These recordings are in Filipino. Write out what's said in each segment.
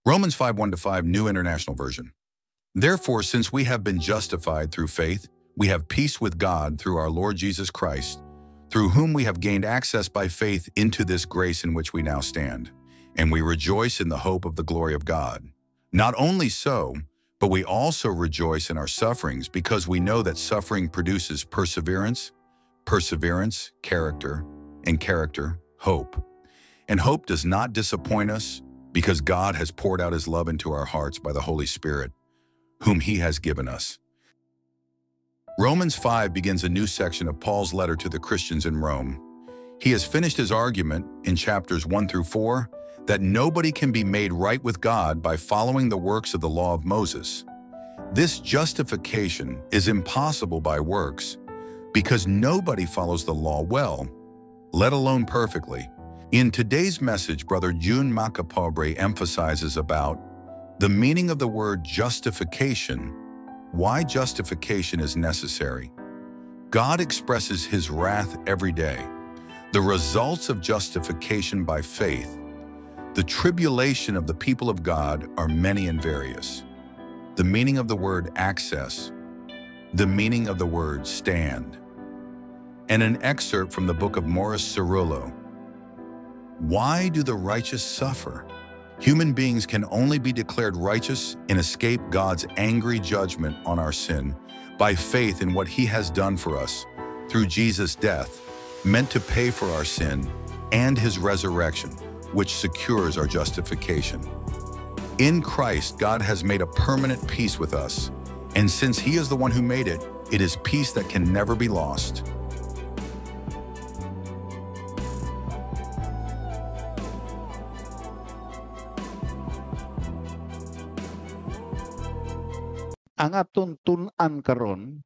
Romans 5:1-5, New International Version. Therefore, since we have been justified through faith, we have peace with God through our Lord Jesus Christ, through whom we have gained access by faith into this grace in which we now stand, and we rejoice in the hope of the glory of God. Not only so, but we also rejoice in our sufferings because we know that suffering produces perseverance, perseverance, character, and character, hope. And hope does not disappoint us because God has poured out his love into our hearts by the Holy Spirit, whom he has given us. Romans 5 begins a new section of Paul's letter to the Christians in Rome. He has finished his argument in chapters 1-4 that nobody can be made right with God by following the works of the law of Moses. This justification is impossible by works because nobody follows the law well, let alone perfectly. In today's message, Brother June Makapobre emphasizes about the meaning of the word justification, why justification is necessary. God expresses his wrath every day. The results of justification by faith, the tribulation of the people of God are many and various. The meaning of the word access, the meaning of the word stand, and an excerpt from the book of Morris Cerullo. Why do the righteous suffer? Human beings can only be declared righteous and escape God's angry judgment on our sin by faith in what he has done for us through Jesus' death, meant to pay for our sin, and his resurrection, which secures our justification. In Christ, God has made a permanent peace with us, and since he is the one who made it, it is peace that can never be lost. Ang aton tun-an karon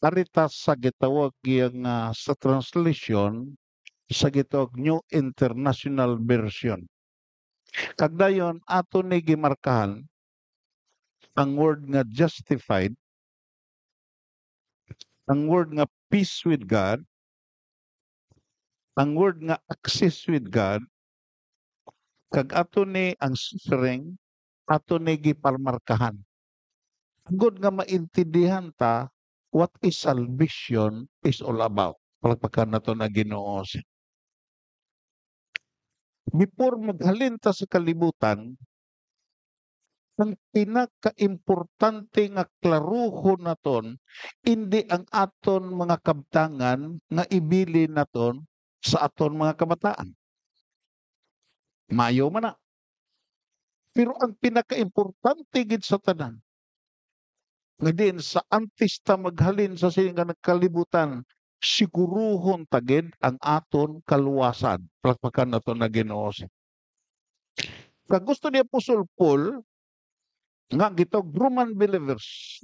arita sa gitawag yang sa translation sa gitawag New International Version. Kagdayon aton ni gimarkahan ang word nga justified, ang word nga peace with God, ang word nga access with God, kag aton ni ang suffering aton ni giparmarkahan. Good nga maintindihan ta what is salvation is all about. Palagpakan na to na Ginoo. Before maghalin ta sa kalibutan, ang pinaka-importante nga klaruhon naton, hindi ang aton mga kabtangan nga ibili naton sa aton mga kabataan. Mayo man na. Pero ang pinaka-importante gid sa tanan, nga din sa antes ta maghalin sa sining kalibutan, siguruhon tagid ang aton kaluwasan. Palakpakan na to na Ginoo. Kag gusto ni Apostol Paul nga gitawag Roman believers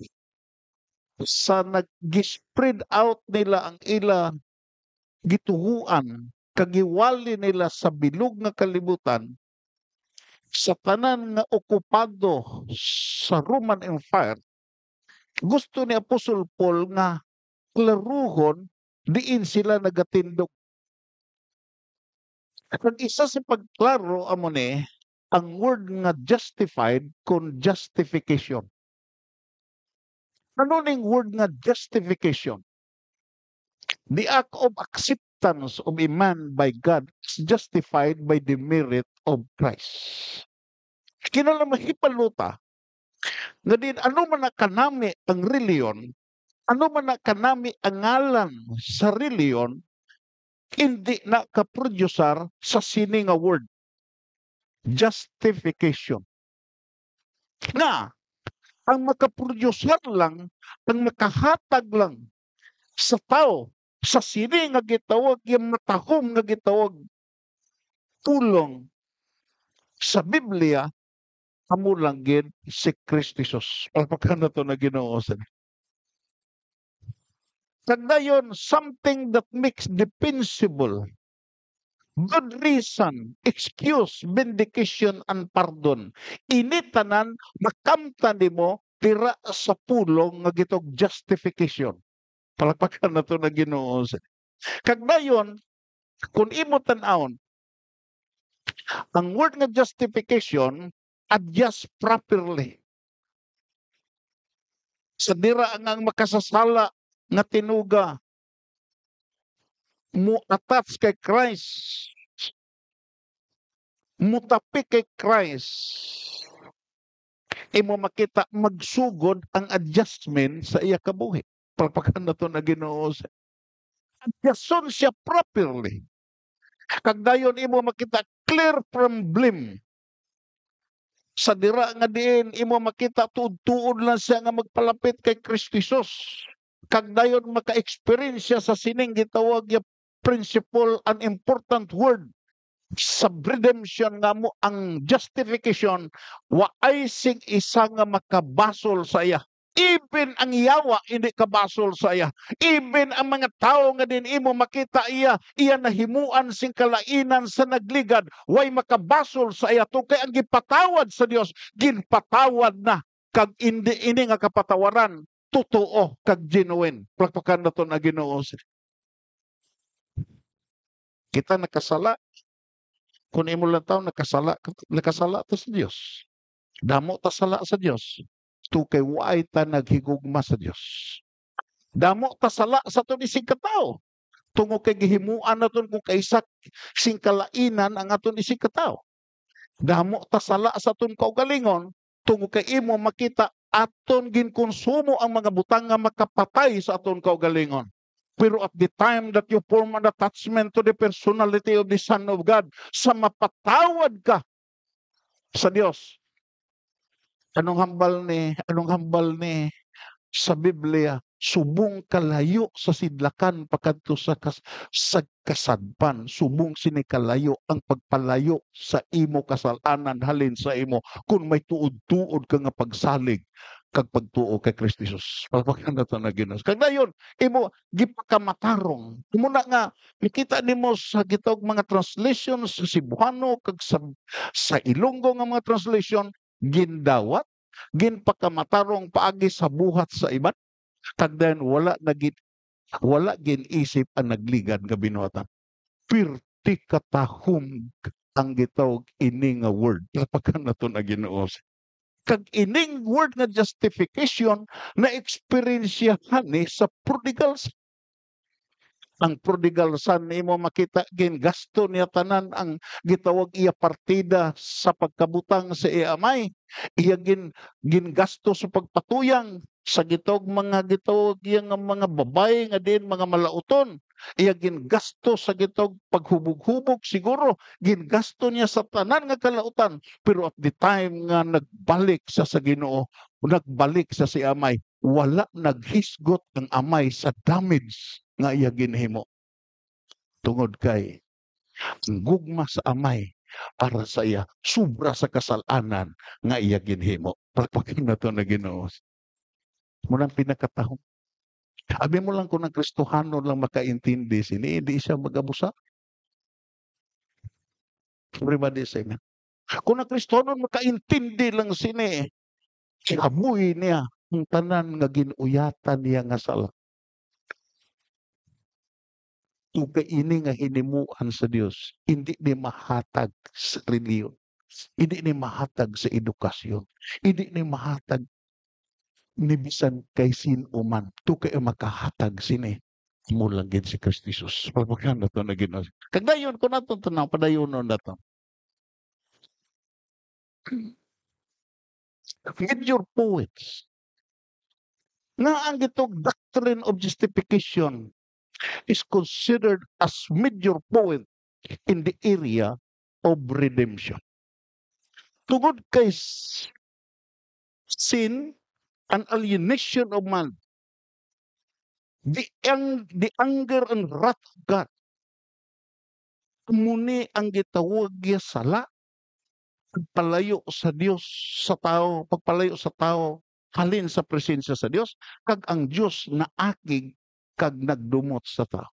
sa nag-spread out nila ang ila gituhuan kagiwali nila sa bilog nga kalibutan sa tanan nga okupado sa Roman Empire. Gusto ni Apostol Paul nga klaruhon diin sila nagatindog. At isa sa pagklaro amo ni ang word nga justified kon justification. Ano ning word nga justification? The act of acceptance of a man by God is justified by the merit of Christ. Kinala mahipaluta nga din ano man na kanami ang reliyon, ano man na kanami ang ngalan sa reliyon, hindi na kaproducer sa sini nga word. Justification. Na, ang makaproducer lang, ang makahatag lang sa tao, sa sini nga gitawag, yung matahom nga gitawag, tulong sa Biblia, amo lang gid si Kristo Jesus. Palpakan na to na Ginoo. Kagdayon, something that makes defensible, good reason, excuse, vindication, and pardon. Initanan, makamta nimo tira sa pulong nga gitog justification. Palakpakan na to na Ginoo. Kagdayon, kung imo tan-awon, Ang word nga justification, adjust properly. Sa dira nga makasasala nga tinuga, mo attach kay Christ, mutapik kay Christ, imo makita magsugod ang adjustment sa iya kabuhi. Pagpakan na to na Ginoo. Adjuston siya properly. Kag dayon imo makita clear from blame. Sa dira nga diin imo makita tuod-tuod lang siya nga magpalapit kay Kristo Jesus. Kag dayon maka-experience siya sa sining gitawag ya principle, an important word sa redemption nga mo ang justification, wa ay sig isa nga makabasol sa iya. Even ang yawa hindi kabasol sa iya. Even ang mga tao nga din imo makita iya nahimuan sing kalainan sa nagligad, way makabasol sa iya tungkay ang gipatawad sa Dios, ginpatawad na kag ini nga kapatawaran totoo kag genuine. Plakpakan na to na Ginoo. Kita nakasala. Kung imo lang tao nakasala ta sa Dios. Damo ta sala sa Dios. Tukay waay ta naghigugma sa Dios. Damo ta sala sa aton isig katao. Tungo kay gihimuan naton kung kaisa sing kalainan ang aton isig katao. Damo ta sala sa aton kaugalingon tungo kay imo makita aton ginkonsumo ang mga butang nga makapatay sa aton kaugalingon. Pero at the time that you form an attachment to the personality of the Son of God, sa mapatawad ka sa Diyos. Anong hambal ni sa Biblia? Subong kalayo sa sidlakan pakadto sa kasadpan. Subong sini kalayo ang pagpalayo sa imo kasalanan halin sa imo kung may tuod-tuod ka nga pagsalig kag pagtuo kay Kristo Jesus. Pagpakan na to na Ginoo. Kag dayon imo gipakamatarong. Imo na nga makita nimo sa gitawag mga translation sa Cebuano kag sa Ilonggo nga mga translation gindawat, ginpakamatarong paagi sa buhat sa iban. Kag dayon wala ginisip ang nagligad nga binuhatan. Pirti katahom ang gitawag ini nga word. Pagpakan na to na Ginoo. Kag ining word nga justification na eksperyensyahan ni sa prodigal son. Ang prodigal son nimo makita gingasto niya tanan ang gitawag iya partida sa pagkabutang sa iya amay. Iya gingasto sa pagpatuyang sa gitawag iya nga mga babay nga din mga malauton. Iya gingasto sa gitawag paghubog-hubog siguro. Gingasto niya sa tanan nga kalautan. Pero at the time nga nagbalik sa Ginoo, nagbalik sa si amay, wala naghisgot ang amay sa damage nga iya ginhimo. Tungod kay ang gugma sa amay para sa iya sobra sa kasalanan nga iya ginhimo. Pagpakin na to na Ginoo. Munang pinakatahong. Abi mo lang kung ang Kristohano lang makaintindi sini, hindi siya mag-abusa. Everybody say amen. Kung ang Kristohano makaintindi lang sini, habuy niya ang tanan nga ginuyatan niya nga sala. Tuga ini nga hinimuan sa Dios, hindi ni mahatag sa reliyon. Hindi ni mahatag sa edukasyon. Hindi ni mahatag ni bisan kay sinuman. Tuga makahatag sini. Mulang gid si Kristo Jesus. Pagpakan na to na Ginoo. Kag dayon ko nato tanang padayonon nato. Major poets nga ang gitog doctrine of justification is considered as major point in the area of redemption. Tungod kay sin and alienation of man, the anger and wrath of God, muni ang gitawag ya sala, pagpalayo sa Dios sa tao, pagpalayo sa tao halin sa presensya sa Dios, kag ang Dios naakig kag nagdumot sa tao.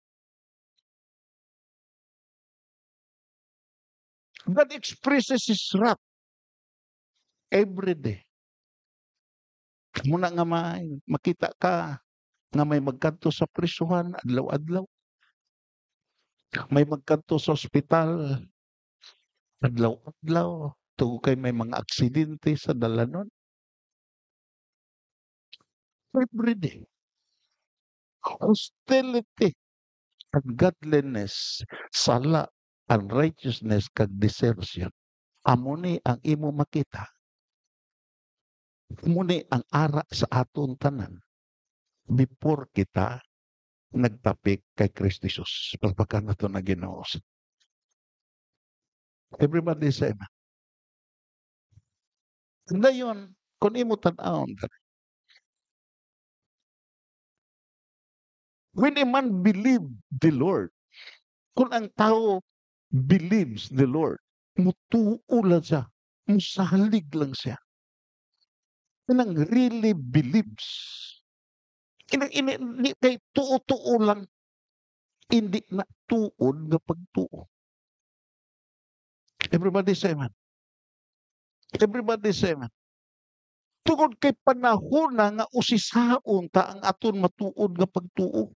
God expresses His wrath every day. Muna nga makita ka nga may magkanto sa prisuhan adlaw-adlaw. May magkanto sa ospital Adlaw-adlaw, tugo kay may mga aksidente sa dalanon. Everyday. Hostility, ungodliness, sala, unrighteousness, kag desertion. Amo ni ang imo makita. Amo ni ang ara sa aton tanan before kita nagtapik kay Kristo Jesus. Pagpaka na ito na Ginoo. Everybody say amen. Dayon, kung imo tan-awon, when a man believe the Lord, kung ang tao believes the Lord, mutuo lang siya, musalig lang siya. Inang really believes. Hindi kay tuo-tuo lang, hindi na tuod nga pagtuo. Everybody say amen. Everybody say amen. Tungod kay panahon na nga usisaon ta ang aton matuod nga pagtuo.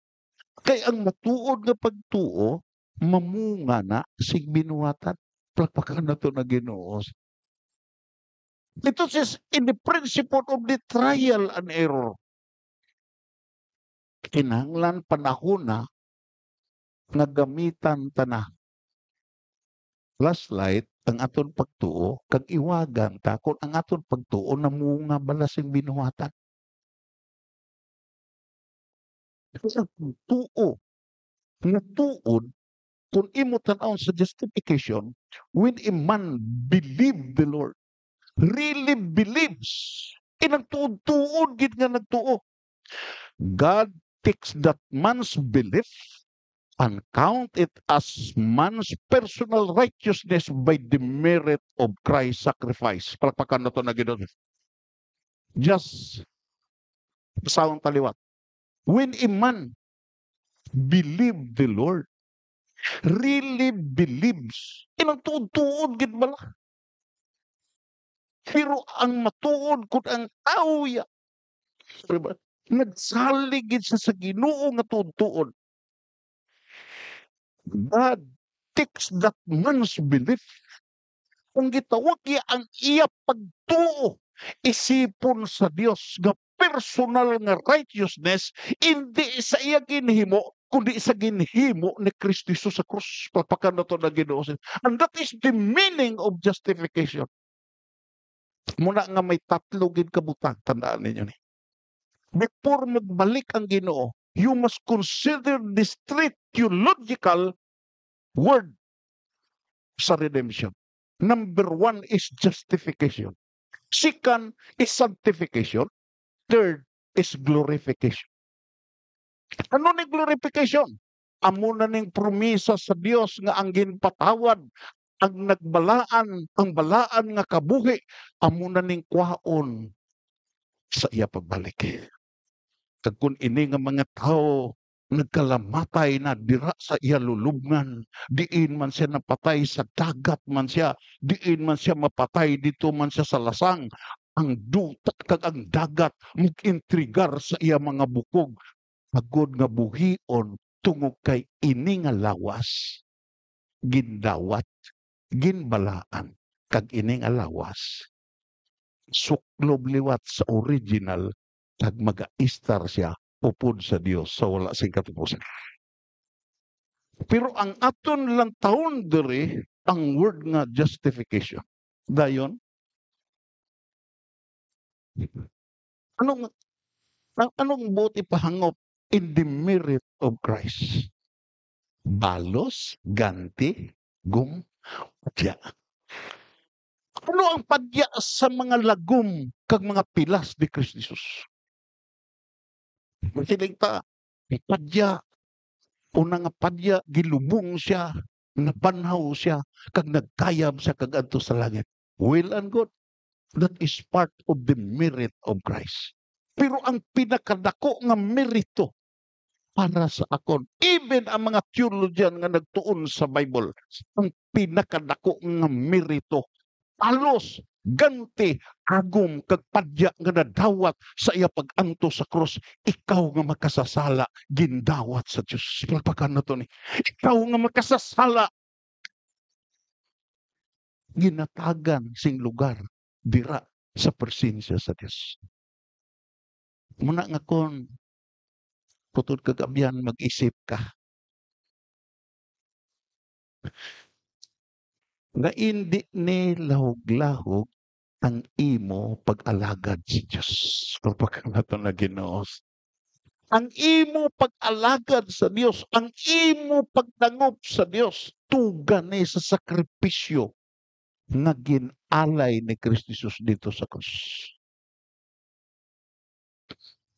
Kay ang matuod nga pagtuo, mamunga na sig binuwatan. Palakpakan na ito na Ginoo. Ito says, in the principle of the trial and error. Kinahanglan panahon na nga gamitan ta na flashlight ang aton pagtuo kag iwagan ta kung ang aton pagtuo namunga bala sing binuhatan. Sa pagtuo nga tuod kung imo tan-awon sa justification, when a man believe the Lord, really believes, inang tuod-tuod gid nga nagtuo. God takes that man's belief and count it as man's personal righteousness by the merit of Christ's sacrifice. Palakpakan na ito na Ginoo. Just sound taliwat. When a man believe the Lord, really believes, inang tuod-tuod gid bala. Pero ang matuod kung ang tao ya, nagsalig gid sa Ginoo nga tuod-tuod. God takes that man's belief. Kung gitawag niya ang iya pagtuo, isipon sa Dios nga personal nga righteousness, hindi sa iya ginhimo, kundi sa ginhimo ni Kristo Jesus sa krus. Papakan na ito na Ginoo. And that is the meaning of justification. Muna nga may tatlo gid kabutang, tandaan ninyo ni. Before magbalik ang Ginoo, you must consider the strict theological word sa redemption. Number 1 is justification. Second is sanctification. Third is glorification. Ano ni glorification? Amo na ning promisa sa Dios nga ang ginpatawad, ang nagbalaan, ang balaan nga kabuhi, amo na ning kwaon sa iya pagbalik. Kag kun ini nga mga tao nagkalamatay na dira sa iya lulubngan, diin man siya napatay sa dagat man siya, diin man siya mapatay dito man siya sa lasang, ang duta kag ang dagat mag-intrigar sa iya mga bukog, agod nga buhion tungod kay ini nga lawas, gindawat, ginbalaan, kag ini nga lawas, suklob liwat sa original, kag mag-aistar siya upod sa Dios sa wala sing katapusan. Pero ang aton lang taon diri ang word nga justification. Dayon, anong buot ipahangop in the merit of Christ? Balos, ganti, padya. Ano ang padya sa mga lagom kag mga pilas ni Kristo Jesus? Masiling ta, padya, una nga padya, gilubong siya, nabanhaw siya, kag nagkayab siya kag adto sa langit. Well and good. That is part of the merit of Christ. Pero ang pinakadako nga merito para sa akon, even ang mga theologian nga nagtuon sa Bible, ang pinakadako nga merito, alos, ganti, agom, kag padya nga nadawat sa iya pag-anto sa krus, ikaw nga makasasala, gindawat sa Diyos. Palpakan na to ni. Ikaw nga makasasala, ginatagan sing lugar dira sa presensya sa Dios. Muna nga kon putod kagabihan mag-isip ka nga hindi ni lahog-lahog ang imo pag-alagad sa Dios. Kapag nato na Ginoo. Ang imo pag-alagad sa Dios, ang imo pagdangop sa Dios, tugan ni sa sakripisyo nga ginalay ni Kristo Jesus dito sa krus.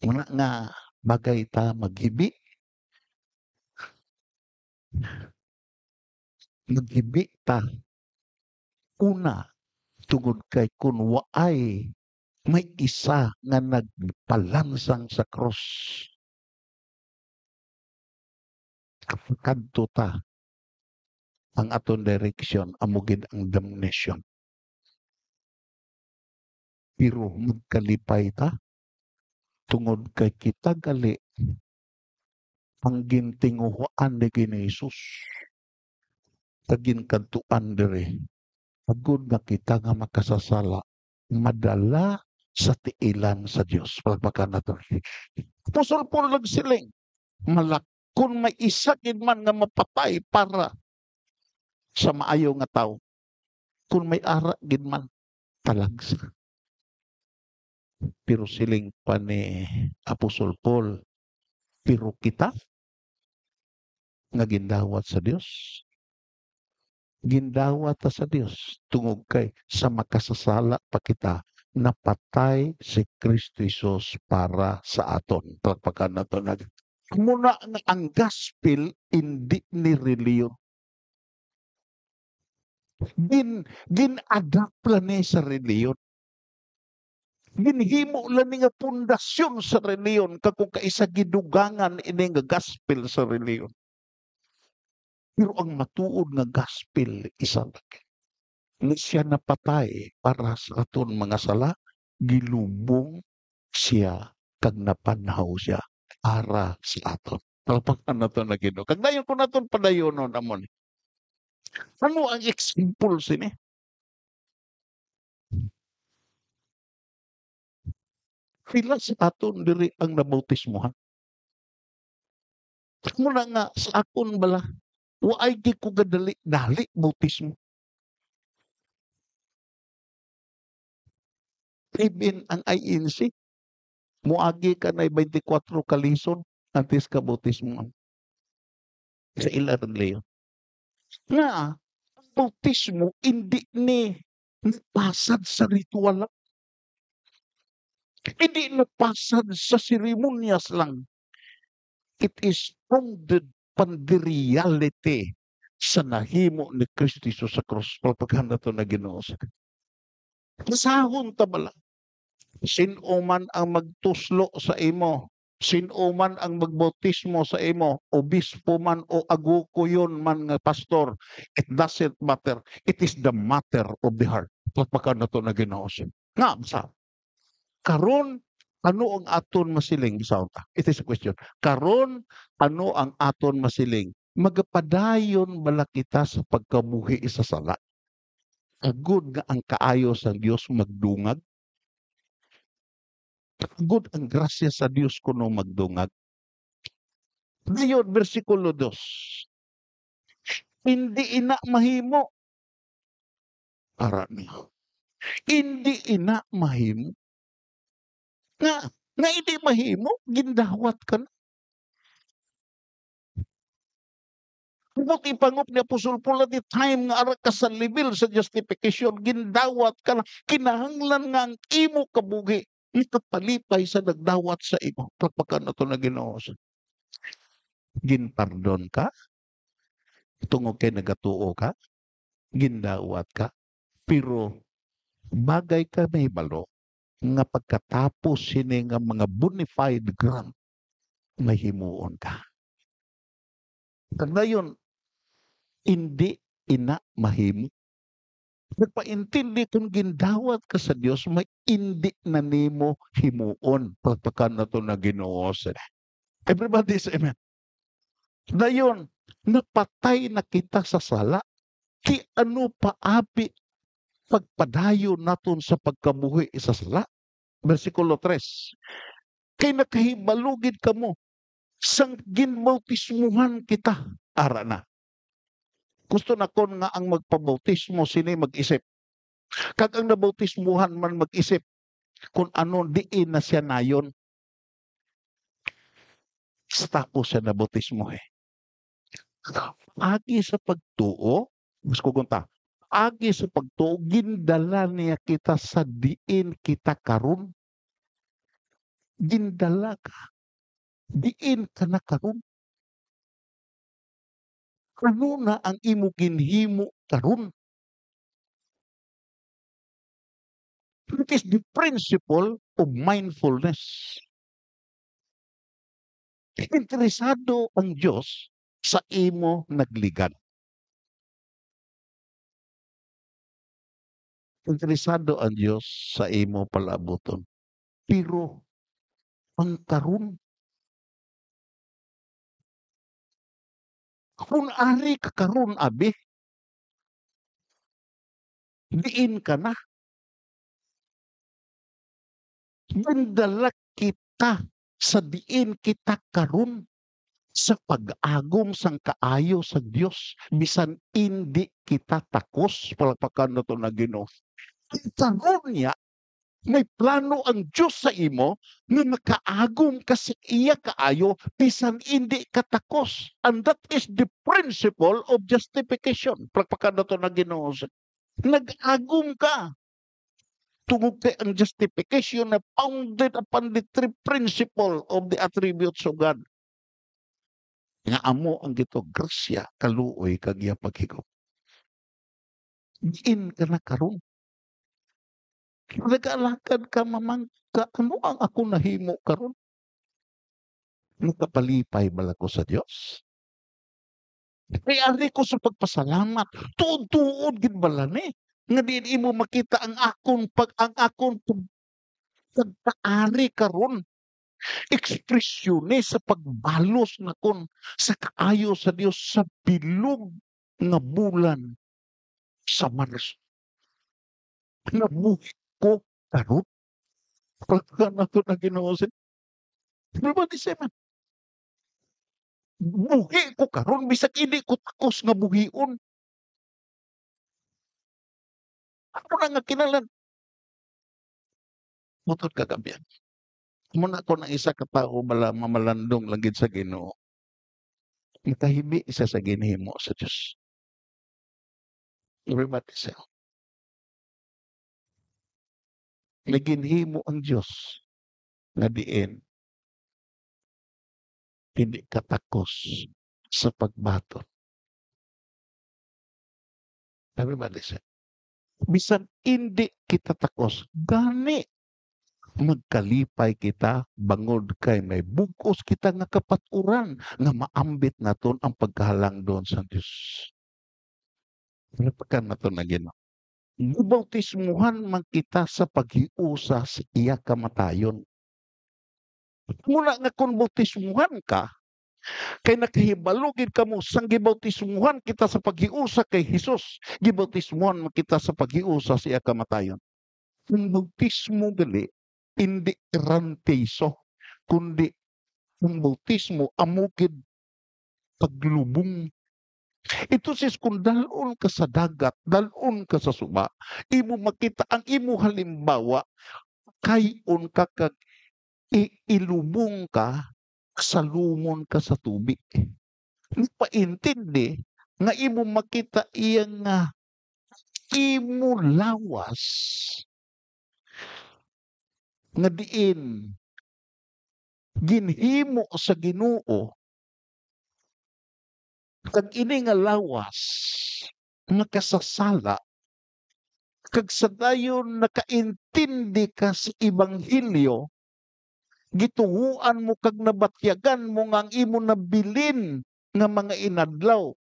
Muna nga bagay ta maghibi ta una tungod kay kun waay may isa nga nagpalansang sa krus. Kadto ta ang aton direksyon amugid ang damnation. Pero magkalipay ta tungod kay kita gali ang gintinguhan ni Jesus. Tagin kadtuan diri. Agud nga kita nga makasasala madala sa tiilan sa Dios. Palpakan nato. Apostol Paul nagsiling, kung may isa gid man nga mapatay para sa maayo nga tao, kung may ara gid man talagsa. Pero siling pa ni Apostol Paul, pero kita nga gindawat sa Dios. Gindawat ta sa Dios tungod kay sa makasasala pa kita napatay si Kristo Jesus para sa aton. Palpakan nato na. Muna nga ang gospel hindi ni reliyon. Gin-adapt lang ni sa reliyon. Ginhimo lang ni nga pundasyon sa reliyon kung kaisa gidugangan ini nga gospel sa reliyon. Pero ang matuod nga gospel isa lagi. Nga siya napatay para sa aton mga sala, gilubong siya kag napanhaw siya para sa aton. Palpakan nato na Ginoo. Kag dayon ko naton padayonon namon. Ano ang example sini? Pila sa aton diri ang nabautismohan. Muna nga sa akon bala, waay di ko gadali bautismo. Even ang INC, muagi ka na 24 kalison antes ka bautismo. Sa ilan leyo. Nga, ang bautismo hindi ni napasad sa ritual lang. Hindi napasad sa seremonyas lang. It is founded pan the reality sa nahimo ni Kristo Jesus sa krus. Palpaghan na ito na Ginoo. Masahon ta bala. Sino man ang magtuslo sa imo, sino man ang magbautismo sa imo, obispo man o agukuyon man nga pastor, it doesn't matter. It is the matter of the heart. Palpaghan na ito na Ginoo. Nga, basa. Karon ano ang aton masiling bisawta? It is a question. Karon ano ang aton masiling? Magapadayon bala kita sa pagkabuhi sa sala. Agud nga ang kaayo sa Dios magdungag. Agud ang grasya sa Dios kuno magdungag. Dayon bersikulo 2. Hindi ina mahimo. Ara niyo. Hindi ina mahimo. Nga hindi mahimo, gindawat ka na. Kung ipangop ni Apostol Paul at the time nga ara ka sa level sa justification, gindawat ka na. Kinahanglan nga ang imo kabuhi, ikapalipay sa nagdawat sa imo. Pagpakan na ito na Ginoo. Ginpardon ka, tungod kay nagatuo ka, gindawat ka, pero bagay ka may balo, nga pagkatapos sini nga mga bonified grant mahimuon ka. Kagdayon hindi ina mahimo. Nagpaintindi kung gindawat ka sa Dios may hindi na nimo himuon. Pagpakan na to na Ginoo. Everybody say amen. Dayon napatay na kita sa sala. Ki ano pa abi pagpadayon naton sa pagkabuhi sa sala. Versikulo 3. Kay nakahibalugid kamo sang ginbautismuhan kita. Ara na. Gusto na kon nga ang magpabautismo sini mag-isip. Kag ang nabautismuhan man mag-isip kung ano diin na siya nayon. Tapos siya nabautismo eh. Agi sa pagtuo, mas kukunta, agi sa pagtuo, gindala niya kita sa diin kita karon. Gindala ka. Diin ka na karon. Ano na ang imo ginhimo karon? It is the principle of mindfulness. Interesado ang Diyos sa imo nagligan. Interesado ang Diyos sa imo palabuton. Pero ang karon, kung ari ka karon abi, diin ka na. Gindala kita sa diin kita karon sa pag-agom sang kaayo sa Dios bisan hindi kita takos. Palakpakan na to na Ginoo. Karon niya may plano ang Diyos sa imo na makaagom ka sa iya kaayo bisan hindi ka takos. And that is the principle of justification. Palakpakan na to na Ginoo. Nag-agom ka. Tungod kay ang justification na founded upon the three principle of the attributes of God. Nga amo ang gito grasya, kaluoy, kag iya paghigop. Diin ka na karon. Nag-alakad ka mamangka, ano ang ako nahimo karon? Nakapalipay bala ko sa Dios. Kaya ari ko sa pagpasalamat, tuod-tuod gid bala ni. Nga diin imo makita ang akon pagkaari karon. Ekspresyon sa pagbalos na kon sa kaayo sa Dios sa bilog nga bulan sa Marso. Nabuhi ko karon. Pagka na ito na Ginoo sin. Everybody say man. Buhi ko karon bisag hindi ko takos nga buhion. Ako na nga kinalan. Mutod kagabihan. Muna ko ng isa ka tao mamalandong lang gid sa Ginoo. Makahibi isa sa ginhimo sa Dios. Everybody say. Naginhimo ang Dios nga diin hindi katakos sa pagbaton. Everybody say. Bisan hindi kita takos, gani magkalipay kita bangod kay may bugos kita nga kapaturan nga maambit naton ang pagkahalang doon sa Dios. Pagkan naton na Ginoo. Gibautismuhan man kita sa paghiusa sa iya kamatayon. Muna nga kung bautismuhan ka, kay nakahibalugid ka mo sang gibautismuhan kita sa paghiusa kay Hesus, gibautismuhan man kita sa paghiusa sa iya kamatayon. Ang bautismo gali hindi ranteso, kundi ang bautismo amukid paglubong. Ito sis kung dalon ka sa dagat, dalon ka sa suba, imo makita ang imo halimbawa, kayon ka kag ilubong ka, salumon ka sa tubig. Paintindi nga imo makita iyang imo lawas nga diin ginhimo sa Ginoo kag ini nga lawas nga kasasala kag sa dayon nakaintindi ka sa ebanghelyo gituhuan mo kag nabatyagan mo nga ang imo nabilin nga mga inadlaw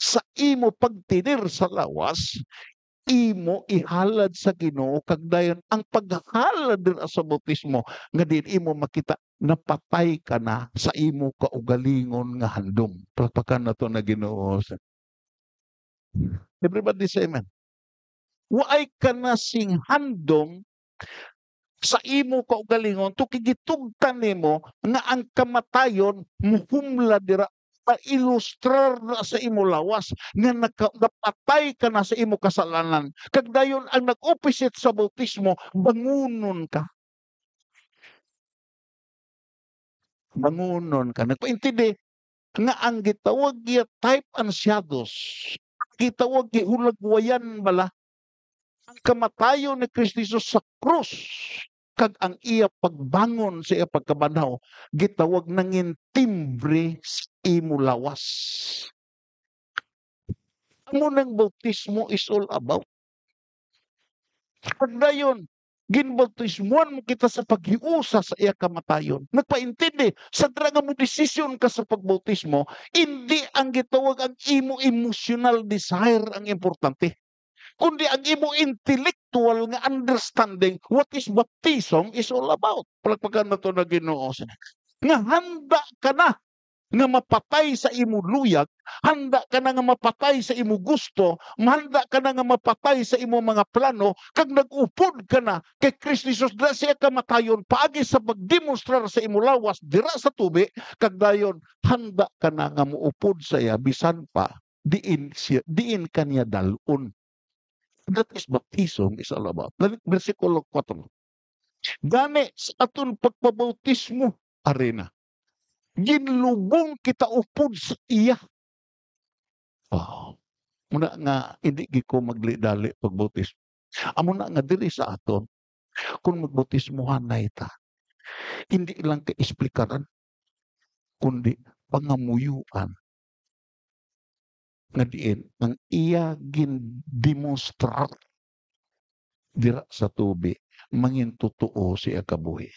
sa imo pagtinir sa lawas imo ihalad sa Ginoo kag dayon ang paghalad din sa bautismo nga din imo makita napatay ka na sa imo kaugalingon nga handom. Palakpakan na to na Ginoo. Everybody say amen. Waay ka na sing handom sa imo kaugalingon to kigitugtan nimo nga ang kamatayon muhumla dira pa-ilustrar na sa imo lawas nga napatay ka na sa imo kasalanan. Kag dayon ang nag-opposite sa bautismo, bangunon ka. Bangunon ka. Nagpaintindi nga ang gitawag giya type ansyados, gitawag gihulagwayan bala ang kamatayon ni Kristo Jesus sa krus kag ang iya pagbangon sa iya pagkabanhaw gitawag nangin timbre sa imo lawas. Amo nang bautismo is all about. Kag dayon ginbautismuhan mo kita sa paghiusa sa iya kamatayon. Nagpaintindi sa dra nga mo desisyon ka sa pagbautismo, hindi ang gitawag ang imo emotional desire ang importante, kundi ang imo intellectual nga understanding what is baptism is all about. Palagpagan na to na Ginoo. Nga handa ka na nga mapatay sa imo luyag, handa ka na nga mapatay sa imo gusto, handa ka na nga mapatay sa imo mga plano, kag nag-upod ka na kay Kristo Jesus dira siya kamatayon paagi sa pagdemonstrar sa imo lawas dira sa tubi, kag dayon handa ka na nga muupod sa iya bisan pa diin kaniya dalon. That is baptism is all about. Versikulo 4. Gani sa aton pagpabautismo arena, ginlubong kita upod sa iya. Muna nga hindi ko magli-dali pagbautismo. Amo na nga diri sa aton kung magbautismohan na ita, hindi lang ka-esplikaran kundi pangamuyuan nga diin ang iya gindemonstrar dira sa tubi mangin totoo siya kabuhi.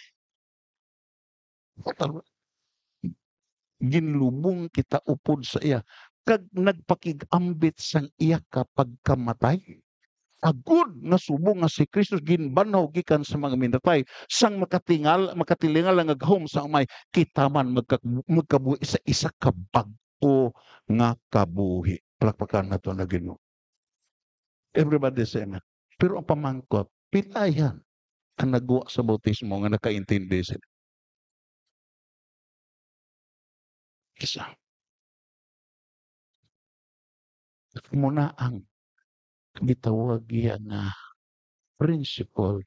Ginlubong kita upod sa iya kag nagpakigambit sang iya kapag kamatay. Agud nga subong nga si Kristo ginbanhaw gikan sa mga minatay sang makatilingal nga gahom sa umay kita man magkabuhi sa isa ka bag-o nga kabuhi. Palakpakan nato na Ginoo. Everybody say amen. Pero ang pamangkot, pitayan ang nagwa sa bautismo nga nakaintindi sila. Isa. Muna ang gitawag nga principle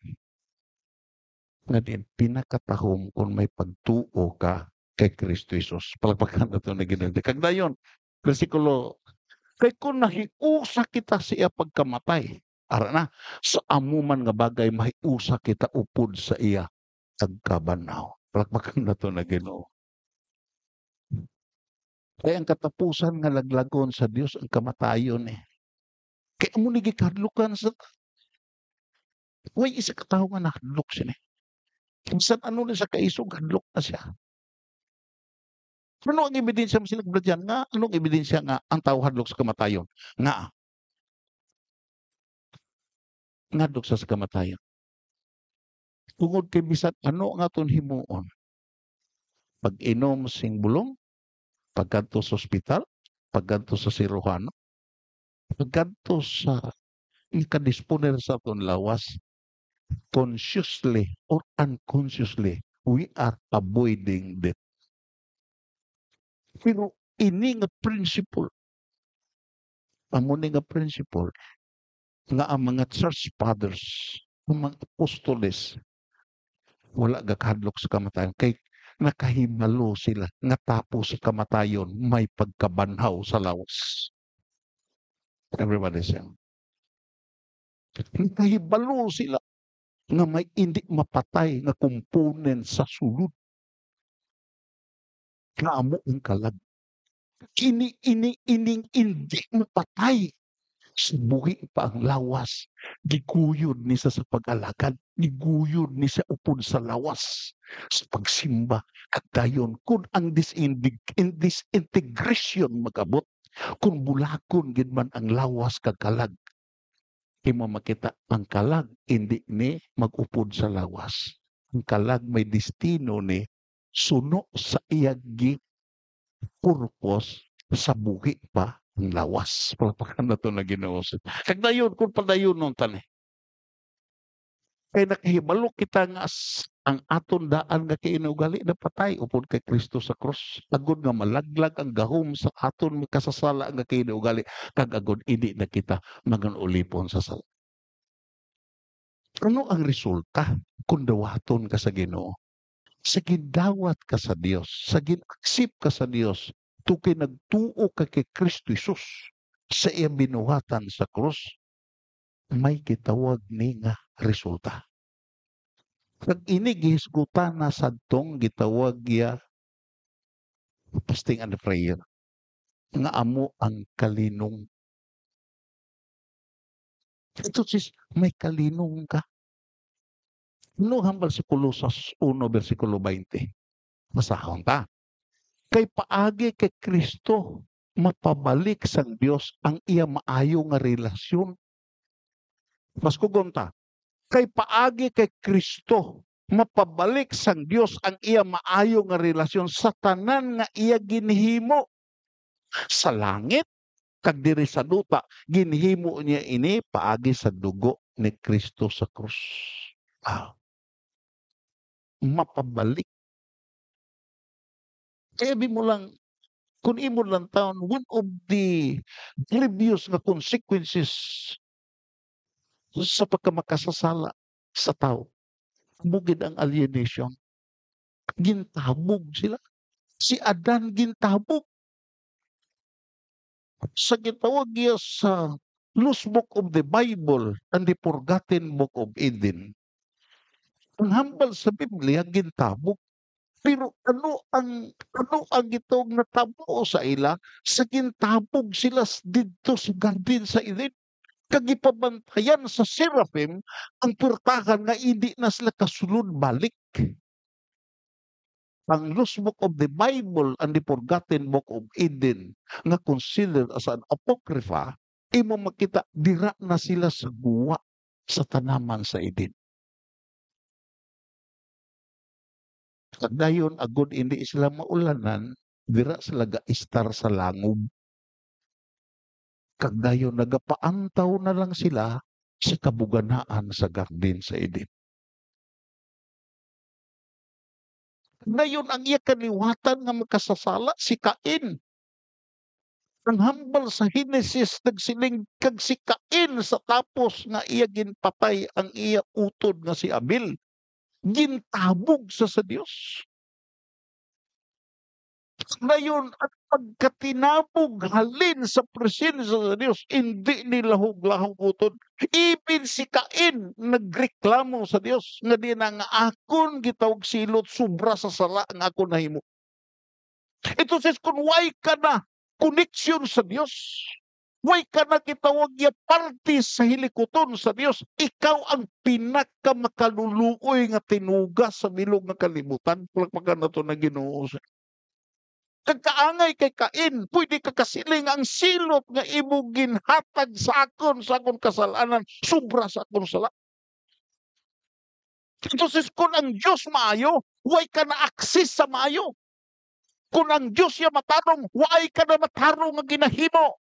nga din pinakatahom kung may pagtuo ka kay Kristo Jesus. Palagpakan na ito na ginagdi. Kag dayon, versikulo, kay kung nahiusa kita siya pagkamatay, ara na, sa amuman nga bagay mahiusa kita upod sa iya pagkabanaw. Palagpakan na ito na Ginoo. Kaya ang katapusan nga laglagon sa Dios ang kamatayon eh. Kaya mo nagikadlukan sa way isa katao nga nahadlok siya eh. Kinsan ano na sa kaisog, hadlok na siya. Ano ang ebidensya mo sila dyan? Nga, anong ebidensya nga ang tao hadlok sa kamatayon? Nga hadlok sa kamatayon. Tungod kay bisan ano nga ton himuon? Pag-inom sing bulong, pagkanto sa ospital, pagkanto sa siruhano, pagkanto sa ikadisponer sa aton lawas, consciously or unconsciously, we are avoiding death. Pero ini nga principle, amo ni nga principle, nga ang mga church fathers, ang mga apostoles, wala gakadlok sa kamatayon. Kay nakahibalo sila nga tapos sa kamatayon may pagkabanhaw sa lawas. Everybody say. Nakahibalo sila nga may hindi mapatay nga component sa sulod. Kaamo ang kalag. Ining hindi mapatay. Subuhi pa ang lawas. Giguyod ni sa pag-alakad. Giguyod ni sa upod sa lawas. Sa pagsimba. At dayon, kung ang disintegration magabot, kung bulakon gidman ang lawas kagkalag, imo makita ang kalag hindi ni mag-upod sa lawas. Ang kalag may destino ni suno sa iyagi purpose sa buhi pa Ang lawas, palapakan na to na Ginoo. Kag dayon kung padayon nun tani. Kay nakahibalo kita nga ang aton daan nga kiinugali na patay upod kay Kristo sa krus. Agod nga malaglag ang gahom sa aton kasasala nga kiinugali kag agod idi na kita maganulipon sa sala. Ano ang resulta kung dawaton ka sa Ginoo? Sa gidawat ka sa Dios, sa ginaksip ka sa Dios, tukay nagtuo ka kay Kristo Jesus sa iyang binuhatan sa krus, may gitawag ni nga resulta. Kag ini gihisgutan na sadtong gitawag ya fasting and prayer nga amo ang kalinong. Ito sis, may kalinong ka. No hambal sa Colosas 1 versikulo 20. Masahon ta. Kay paagi kay Kristo mapabalik sang Dios ang iya maayo nga relasyon. Mas kugonta. Kay paagi kay Kristo mapabalik sang Dios ang iya maayo nga relasyon sa tanan nga iya ginhimo sa langit kag diri sa duta. Ginhimo niya ini paagi sa dugo ni Kristo sa krus. Mapabalik. Kaya mo lang, kung imo lang taon, one of the grievous nga consequences sa pagkamakasasala sa tao, bugid ang alienation. Gintabog sila. Si Adan gintabog. Sa gitawag niya sa lost book of the Bible and the forgotten book of Eden. Ang hambal sa Biblia, gintabog. Pero ano ang itong natabo sa ila? Sa gintabog sila dito sa garden sa Eden. Kagipabantayan sa seraphim ang purtahan nga hindi na sila kasulod balik. Ang lost book of the Bible and the forgotten book of Eden nga considered as an apocrypha, imo makita dira na sila sa guwa sa tanaman sa Eden. Dayon agud hindi sila maulanan, dira sila ga-istar sa langob. Kag dayon nagapaantaw na lang sila sa kabuganaan sa garden sa Eden. Dayon ang iya kaliwatan nga makasasala si Cain. Ang hambal sa Genesis nagsiling kag si Cain sa tapos nga iya ginpatay ang iya utod nga si Abel. Gintabog sa Dios. Ngayon, at pagkatinabog halin sa presensya sa Dios, hindi nila huglahong utod. Even si Cain nagreklamo sa Dios nga di na nga akon gitawag silot sobra sa sala nga ako nahimo. Ito says kung why ka na connection sa Dios, why ka na kitawag ya parte sa hilikoton sa Dios, ikaw ang pinakamakaluluoy nga tinugas sa bilog nga kalibutan. Pagpagkan na ito na Ginoo. Kagkaangay kay Cain, pwede ka kasiling ang silot nga imo ginhatag sa akon kasalanan, sobra sa akon sala. Entonces, kung ang Diyos maayo, why ka na access sa maayo? Kung ang Diyos ya matanong, why ka na matarong nga ginahimo?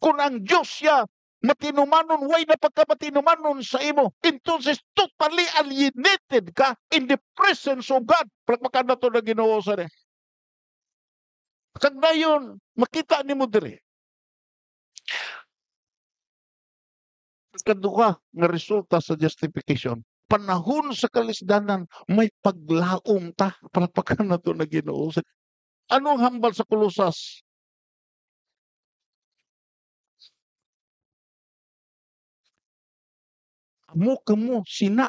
Kung ang Diyos ya matinumanon, why na pagkamatinumanon sa imo? Entonces, totally alienated ka in the presence of God. Pagpakan na ito na Ginoo sa niya. Kag dayon makita nimo diri. Kaduha nga resulta sa justification. Panahon sa kalisdanan may paglaom ta. Palapakan na to na Ginoo. Anong hambal sa Kolosas? Kamo sina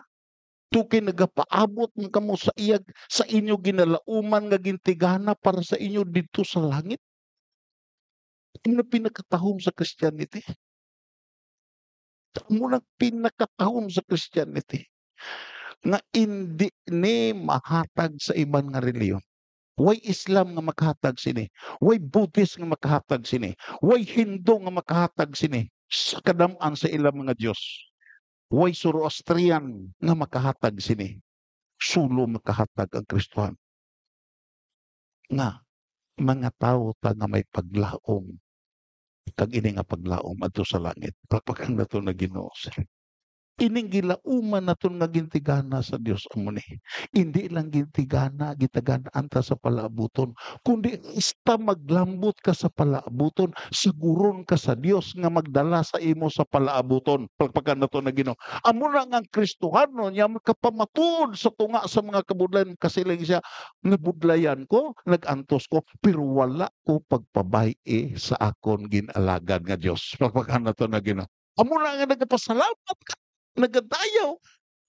tukay nagapaabot ng kamo sa iyag sa inyo ginalauman nga gintigana para sa inyo dito sa langit. Ano pinakatahom sa Christianity? Amo nang pinakatahom sa Christianity nga hindi ni mahatag sa iban nga reliyon. Why Islam nga makahatag sini? Why Buddhist nga makahatag sini? Why Hindu nga makahatag sini? Sa kadam-an sa ilang mga Diyos. Why Zoroastrian nga makahatag sini? Sulo makahatag ang Kristohan. Nga, mga tao ta nga may paglaom kag ini nga paglaom adto sa langit. Pagpakan nato na Ginoo. Ining gilauman naton nga gintigana sa Dios amo ni. Hindi lang gintigana, gitaganaan ta sa palaabuton, kundi basta maglambot ka sa palaabuton, siguron ka sa Dios nga magdala sa imo sa palaabuton. Pagpakan nato na Ginoo. Amo na nga ang Kristohano nya makapamatuod sa tunga sa mga kabudlayan kasiling siya nabudlayan ko, nagantos ko, pero wala ko pagpabay-e sa akon ginalagad nga Dios. Pagpakan nato na Ginoo. Amo na nga nagapasalamat ka, nagadayaw,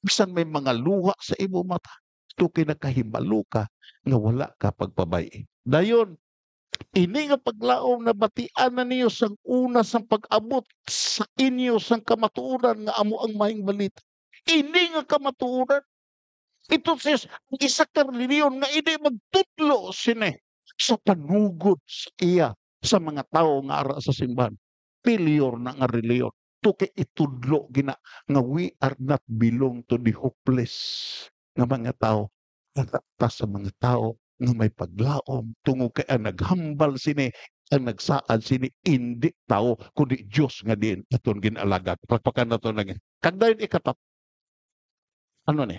bisan may mga luha sa imo mata. Ito kinakahibalo ka nga wala ka pagpabay. Dayon, ini nga paglaom na batian na niyo sang una sang pag-abot sa inyo sang kamatuoran nga amo ang maayong balita. Ini nga kamatuoran, ito sis, ang isa ka reliyon nga hindi magtudlo sini sa panugod sa iya sa mga tao nga ara sa simbahan. Failure na nga reliyon. To kay itudlo gina nga we are not belong to the hopeless nga mga tao. Ta sa mga tao nga may paglaom tungo kay ang naghambal sini, ang nagsaad sini hindi tao kundi Dios nga din aton ginalagad. Pagpakan nato na kag dayon ikatap. Ano ni?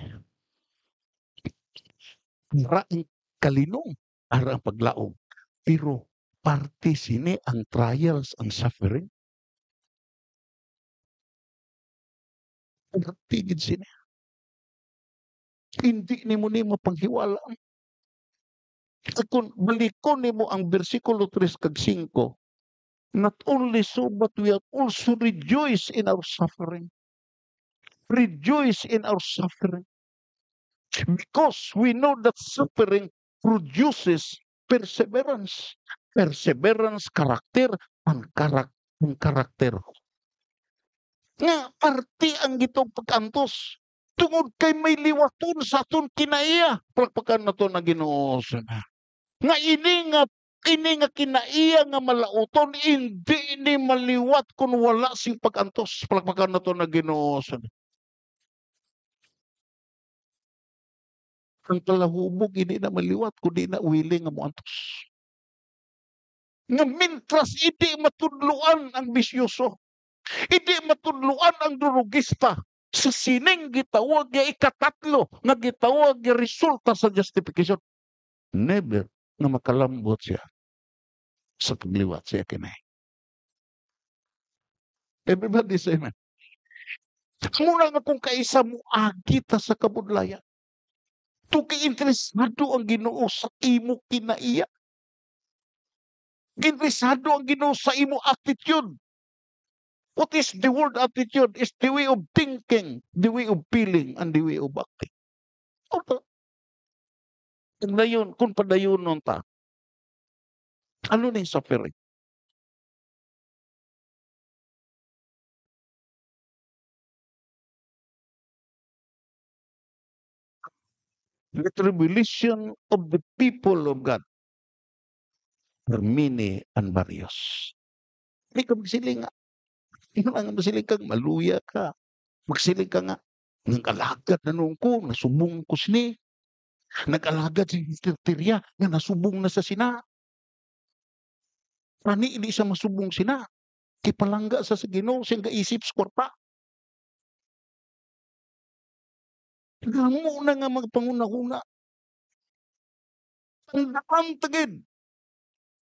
Ara ang kalinong, ara ang paglaom. Pero parte sini ang trials, ang suffering. Tigid sini. Hindi nimo panghiwalaan. Kung balikon nimo ang bersikulo 3 kag 5, not only so but we are also rejoice in our suffering. Rejoice in our suffering. Because we know that suffering produces perseverance. Perseverance, karakter, ang karakter. Nga parte ang gitong pagkantos. Tungod kay may liwaton sa aton kinaiya. Pagpakan na to na Ginoo. Nga ini nga kinaiya nga malauton, hindi ni maliwat kung wala sing pagkantos. Pagpakan na to na Ginoo. Ang kalahubog, hindi na maliwat, kundi na willing nga moantos. Nga mintras, hindi matudluan ang bisyoso. Hindi matudluan ang durugista sa sining gitawag nga ikatatlo nga gitawag nga resulta sa justification. Never na makalambot siya sa pagliwat siya kinay. Everybody say amen. Muna nga kung kaisa mo agita sa kabudlayan. Tuki interesado ang Ginoo sa imo kinaiya. Interesado ang Ginoo sa imo attitude. What is the word attitude? It's the way of thinking, the way of feeling, and the way of acting. Dayon, kung padayon nun ta, ano na yung suffering? The tribulation of the people of God are many and various. Hindi ka magsiling nga. Ino ang magsiling kang maluya ka. Magsiling ka nga. Nag-alagad na nung ko, nasubong ko sini. Nag-alagad si Tertia nga nasubong na sa sina. Rani, hindi siya masubong sina. Ipalangga sa Ginoo siyang gaisip sa kwarta. Gamo na nga magpanguna-una. Tandaan tagid.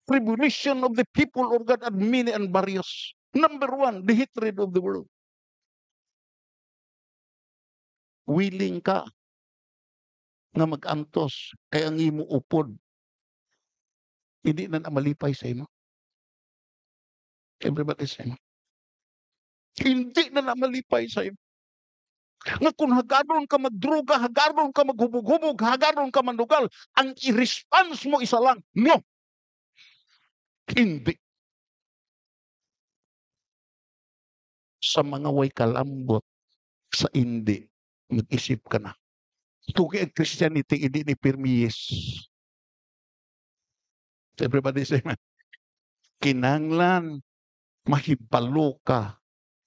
Tribulation of the people of God are many and various. Number 1, the hatred of the world. Willing ka nga mag-antos kay ang imo upod. Hindi na malipay sa imo. Everybody say amen. Hindi na malipay sa imo. Nga kung hagaron ka magdruga, hagaron ka maghubog-hubog, hagaron ka manugal, ang i-response mo isa lang, no. Hindi. Sa mga way kalambot, sa hindi, mag-isip ka na. Tuki ang Christianity, hindi ni permiyes. Everybody say amen. Kinanglan, mahibalo ka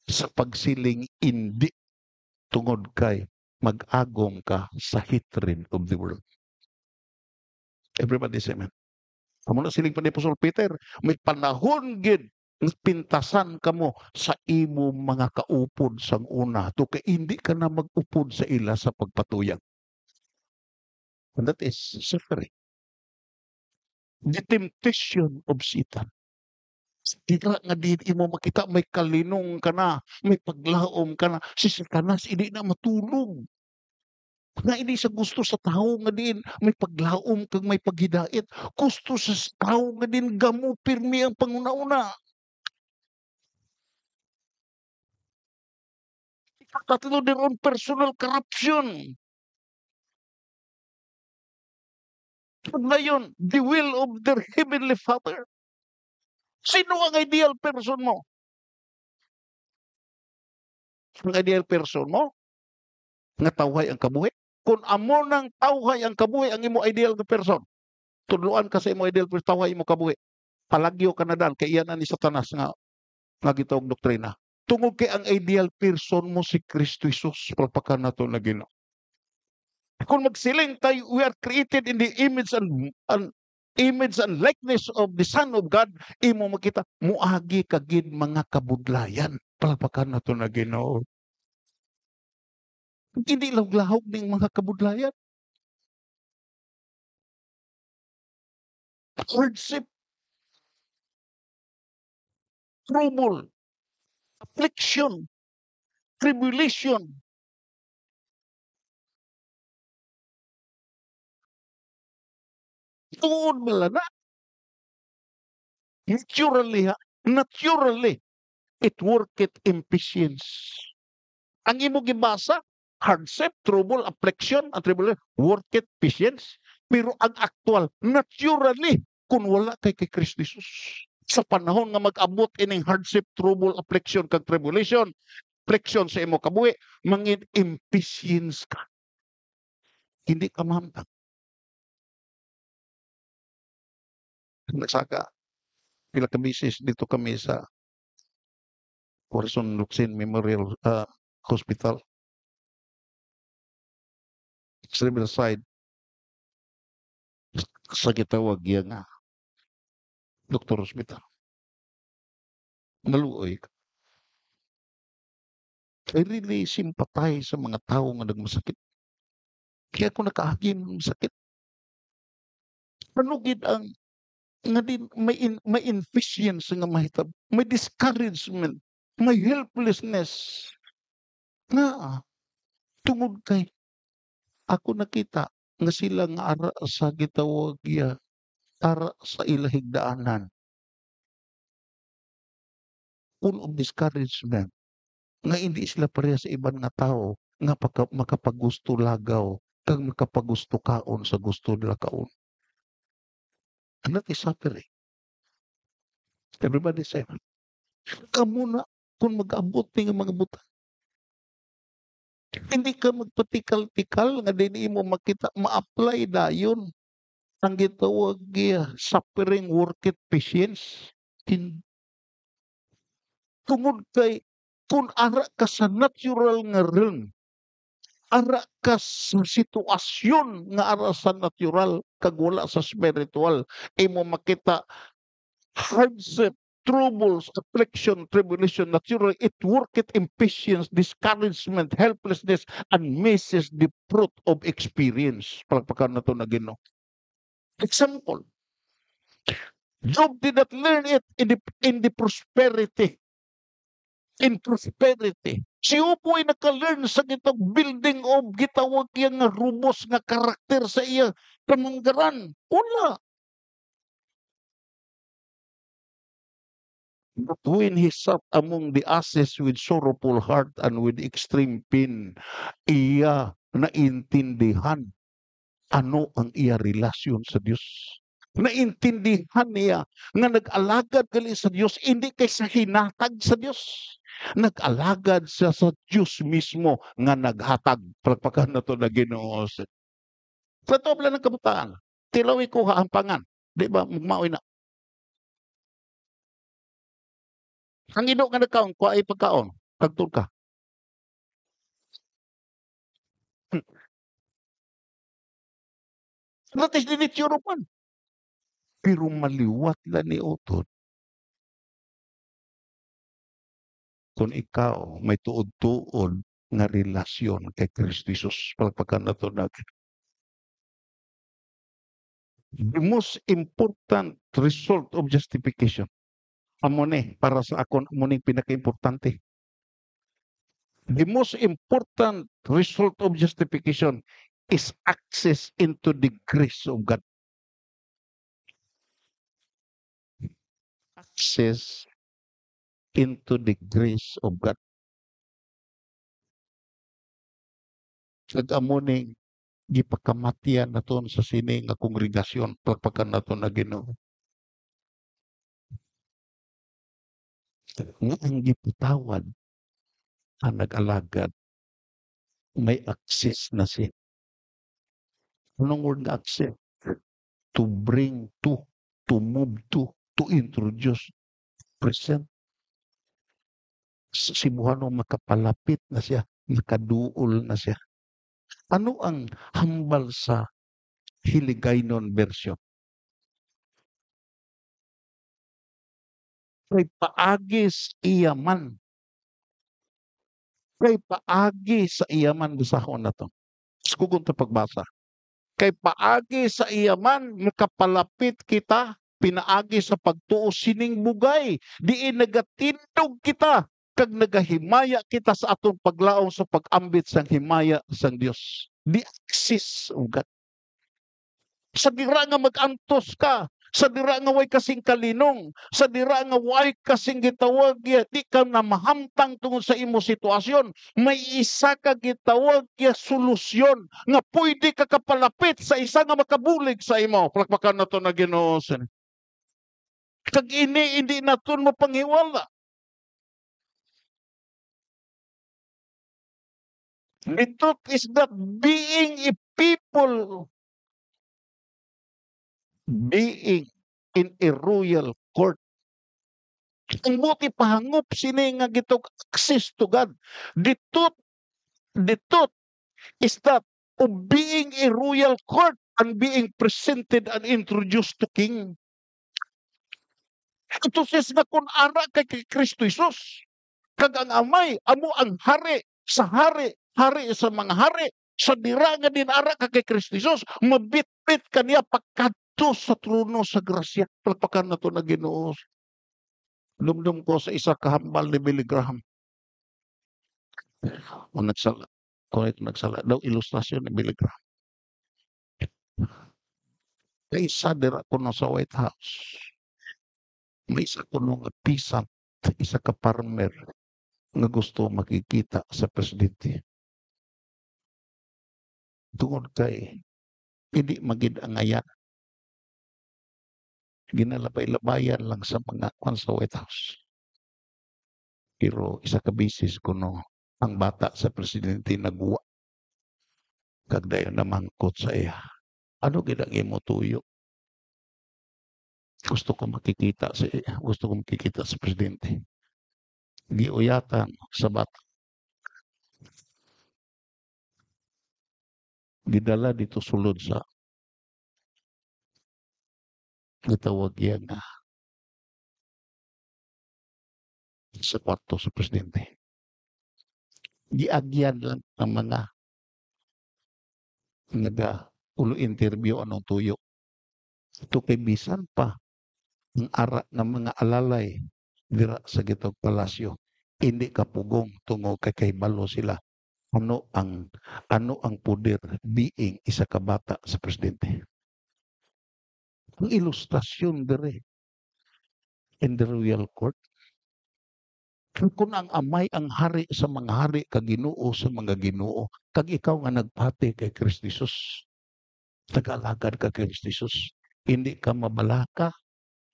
sa pagsiling hindi tungod kay mag-agom ka sa hatred of the world. Everybody say amen. Amo na siling pa ni Apostol Peter, may panahon gid pintasan kamo sa imo mga kaupod sang una to kay hindi ka na mag-upod sa ila sa pagpatuyang. And that is suffering. The temptation of Satan. Dira nga di imo makita may kalinong ka na, may paglaom ka na, si Satanas hindi na matulog. Nga hindi sa gusto sa tao nga din may paglaom kag may paghidait. Gusto sa tao nga din gamo pirmi ang panguna-una. Tatlo their own personal corruption. Ngayon, the will of their heavenly Father. Sino ang ideal person mo? Ang ideal person mo? Nga tawhay ang kabuhi? Kung amo nang tawhay ang kabuhi ang imo ideal na person, tudloan ka sa imo ideal person, tawhay imo kabuhi. Palagyo ka na dan, kay iyan na ni Satanas nga gitawag doktrina. Tungod kay ang ideal person mo si Kristo Jesus, palpakan nato na Ginoo. Kung magsiling tayo, we are created in the image and likeness of the Son of God, imo makita, muagi kagid mga kabudlayan. Palpakan nato na Ginoo. Hindi lahog ning mga kabudlayan. Hardship, trouble, affliction, tribulation. Tuon bala na. Naturally, it worketh impatience. Ang imo gibasa, hardship, trouble, affliction, and tribulation, worketh patience. Pero ang actual, naturally, kung wala kay Kristo Jesus. Sa panahon nga mag-abot ining hardship, trouble, affliction, kag tribulation, affliction sa imo kabuhi, mangin impatience ka. Hindi ka mamtang. Nagsaka, pila ka bisis dito kami sa Corazon Luxin Memorial Hospital. Sa Riverside, sa gitawag yan nga, Dr. Hospital. Naluoy ka. I really sympathize sa mga tao nga nagmasakit. Kaya ako nakaagim ng sakit. Panugid ang nga din may inefficiency nga mahitabo, may discouragement, may helplessness nga tungod kay ako nakita nga sila nga ara sa gitawag ara sa ilahigdaanan. Full of discouragement nga hindi sila pareha sa ibang nga tao nga makapagusto lagaw kag makapagusto kaon sa gusto nila kaon. And that is suffering. Everybody say, kamo na kung mag-abot ni nga mga buta. Hindi ka magpatikal-tikal nga din mo makita, ma-apply dayon ang gitawag suffering worketh patience. Tungod kay kung ara ka sa natural nga realm, ara ka sa sitwasyon nga ara sa natural kag wala sa spiritual, imo makita hardship, troubles, affliction, tribulation, natural, it worketh impatience, discouragement, helplessness, and misses the fruit of experience. Palagpakan na ito na Ginoo. Example, Job did not learn it in the prosperity. In prosperity. Si Upo ay naka-learn sa gitawag building of gitawag yang nga rubos nga karakter sa iya pananggaran. Wala. But when he sat among the asses with sorrowful heart and with extreme pain, iya naintindihan ano ang iya relasyon sa Dios. Naintindihan niya nga nag-alagad gali sa Dios, hindi kay sa hinatag sa Dios. Nag-alagad siya sa Diyos mismo nga naghatag. Palagpakan na ito na Ginoo. Sa tobla ng kabataan, tilawi ko haampangan. Di ba? Magmaoy na. Ang ino nga nagkaon, ko ay pagkaon. Tagtol ka. That is the nature of man. Pero maliwat lang ni Otod. kung ikaw may tuod-tuod nga relasyon kay Kristo Jesus. Palakpakan nato natin. The most important result of justification. Amo ni, para sa akon, amo ni pinaka-importante. The most important result of justification is access into the grace of God. Access into the grace of God. Amo ni gipakamatian naton sa sini nga kongregasyon, palakpakan naton na Ginoo. Nga ang gipatawad ang nag-alagad, may access na siya. Anong word nga access? To bring to move to introduce, present. Si Buhano makapalapit na siya, nakaduol na siya. Ano ang hambal sa Hiligaynon version? Kay paagi sa iyaman. Kay paagi sa iyaman, basahon na to. Kung ito pagbasa. Kay paagi sa iyaman, nakapalapit kita, pinaagi sa pagtuo sining bugay, diin nagatindog kita, kag nagahimaya kita sa atong paglaom sa pag-ambit sang himaya sang Dios. The access of God. Sa dira nga mag-antos ka, sa dira nga way kasing kalinong, sa dira nga way kasing gitawag, di ka na mahamtang tungod sa imo sitwasyon, may isa ka gitawag solusyon nga pwede ka kapalapit sa isa nga makabulig sa imo. Palakpakan na to na Ginoo. Kag ini hindi naton mo panghiwala. Ito is that being a people, being in a royal court. Ang buti pahangop sini nga gitog access to God. Dito is that of being a royal court and being presented and introduced to King. Ito says na kung ara kay Kristo Jesus, kag ang amay, amo ang hari sa hari, hari sa mga hari, sa dira nga din ara kay Kristo Jesus, mabitbit kaniya pagkadto sa trono sa grasya. Palpakan na to na Ginoo. Dumdum ko sa isa kahambal ni Billy Graham. Kung nagsala daw ilustrasyon ni Billy Graham. Kay isa dira ko sa White House. May isa ko nung peasant, isa ka farmer nga gusto makikita sa presidente. Tungod kay hindi magid ang ayan. Ginalabay-labayan lang sa mga kwan sa White House. Pero isa ka bisis kuno ang bata sa presidente nagwa. Kag dayon namangkot sa iya. Ano gid ang imo tuyo? Gusto ko makikita sa presidente. Giuyatan sa bata. Gidala dito sulod sa gitawag yan sa kwarto sa presidente. Giagyan lang ang mga ulo interview anong tuyo. Ito kay bisan pa ang ara ng mga alalay dira sa gitog palasyo. Hindi kapugong tungo kay balo sila. Ano ang poder being isa ka bata sa presidente. Ang ilustrasyon dire in the royal court. Kung ang amay ang hari sa mga hari kag Ginoo sa mga Ginoo, kag ikaw nga nagpati kay Kristo Jesus, tagalagad ka kay Kristo Jesus, hindi ka mabalaka.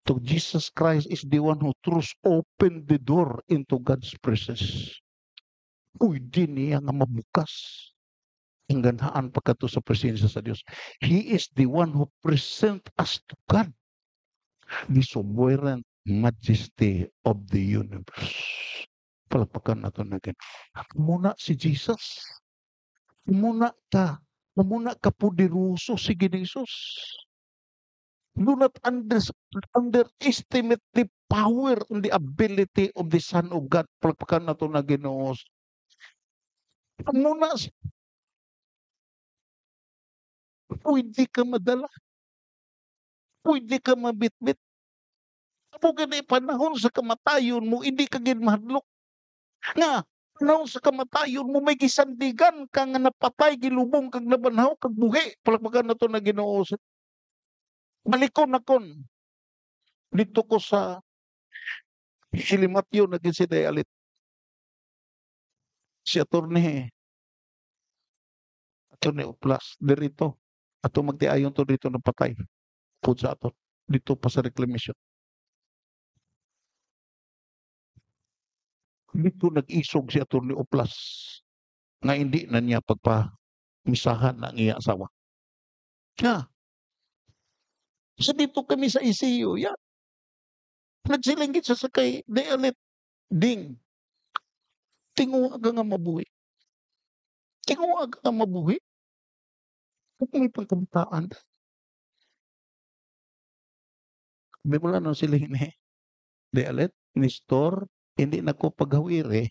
So Jesus Christ is the one who truly opened the door into God's presence. Pwede niya nga mabukas ang ganhaan pagkato sa presensya sa Dios. He is the one who present us to God, the sovereign majesty of the universe. Palakpakan nato na ganun. Muna si Jesus. Muna ka pudiruso si Jesus. Do not underestimate the power and the ability of the Son of God. Palakpakan na ito na Ginoo. Muna, pwede ka madala. Pwede ka mabitbit. Amo gani panahon sa kamatayon mo, hindi ka gid mahadlok. Nga, panahon sa kamatayon mo, may gisandigan ka nga napatay, gilubong, kag nabanhaw, kag buhi. Palakpakan na ito na Ginoo. Balikon na kon. Dito ko sa Silimatyo naging si Dayalit. Si Attorney Oplas, dirito. Ato magtiayon to dito ng patay. Pud sa ato. Dito pa sa reclamation. Dito nag-isog si Attorney Oplas nga hindi na niya pagpamisahan ng iya asawa. Kaya, sa dito kami sa ICU, yan. Nagsilingkit sa sakay, Dayalit, ding. Tinguha ka nga mabuhi. Tinguha ka nga mabuhi. Kung may pagkabitaan. Sabi mo lang nung sila ini. Dayalit, Nestor, hindi na ko paghawiri.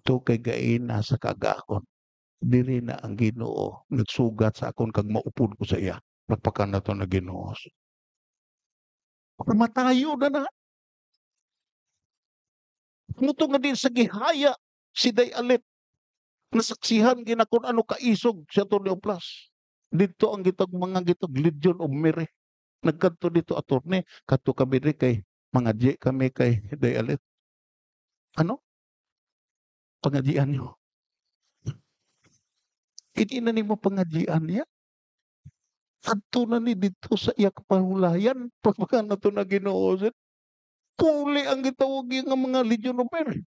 Ito kay gain na sa kagakon. Diri na ang Ginoo. Nagsugat sa akon kag maupod ko sa iya. Pagpakan na ito na Ginoo. Matayo na na. Muto nga din sa gihaya si Dayalit. Nasaksihan ginakon ano kaisog sa Attorney Oplas. Dito ang mga Legion of Mary. Nagkanto dito attorney, kadto kami rin kay mga J kami kay Dayalit. Ano? Pangadjian nyo. Hindi na nimo pangadjian niya. Kadto na ni dito sa iya kapahulayan. Pagpaka na ito na Ginoo. Puli ang gitawag yung mga Legion of Mary.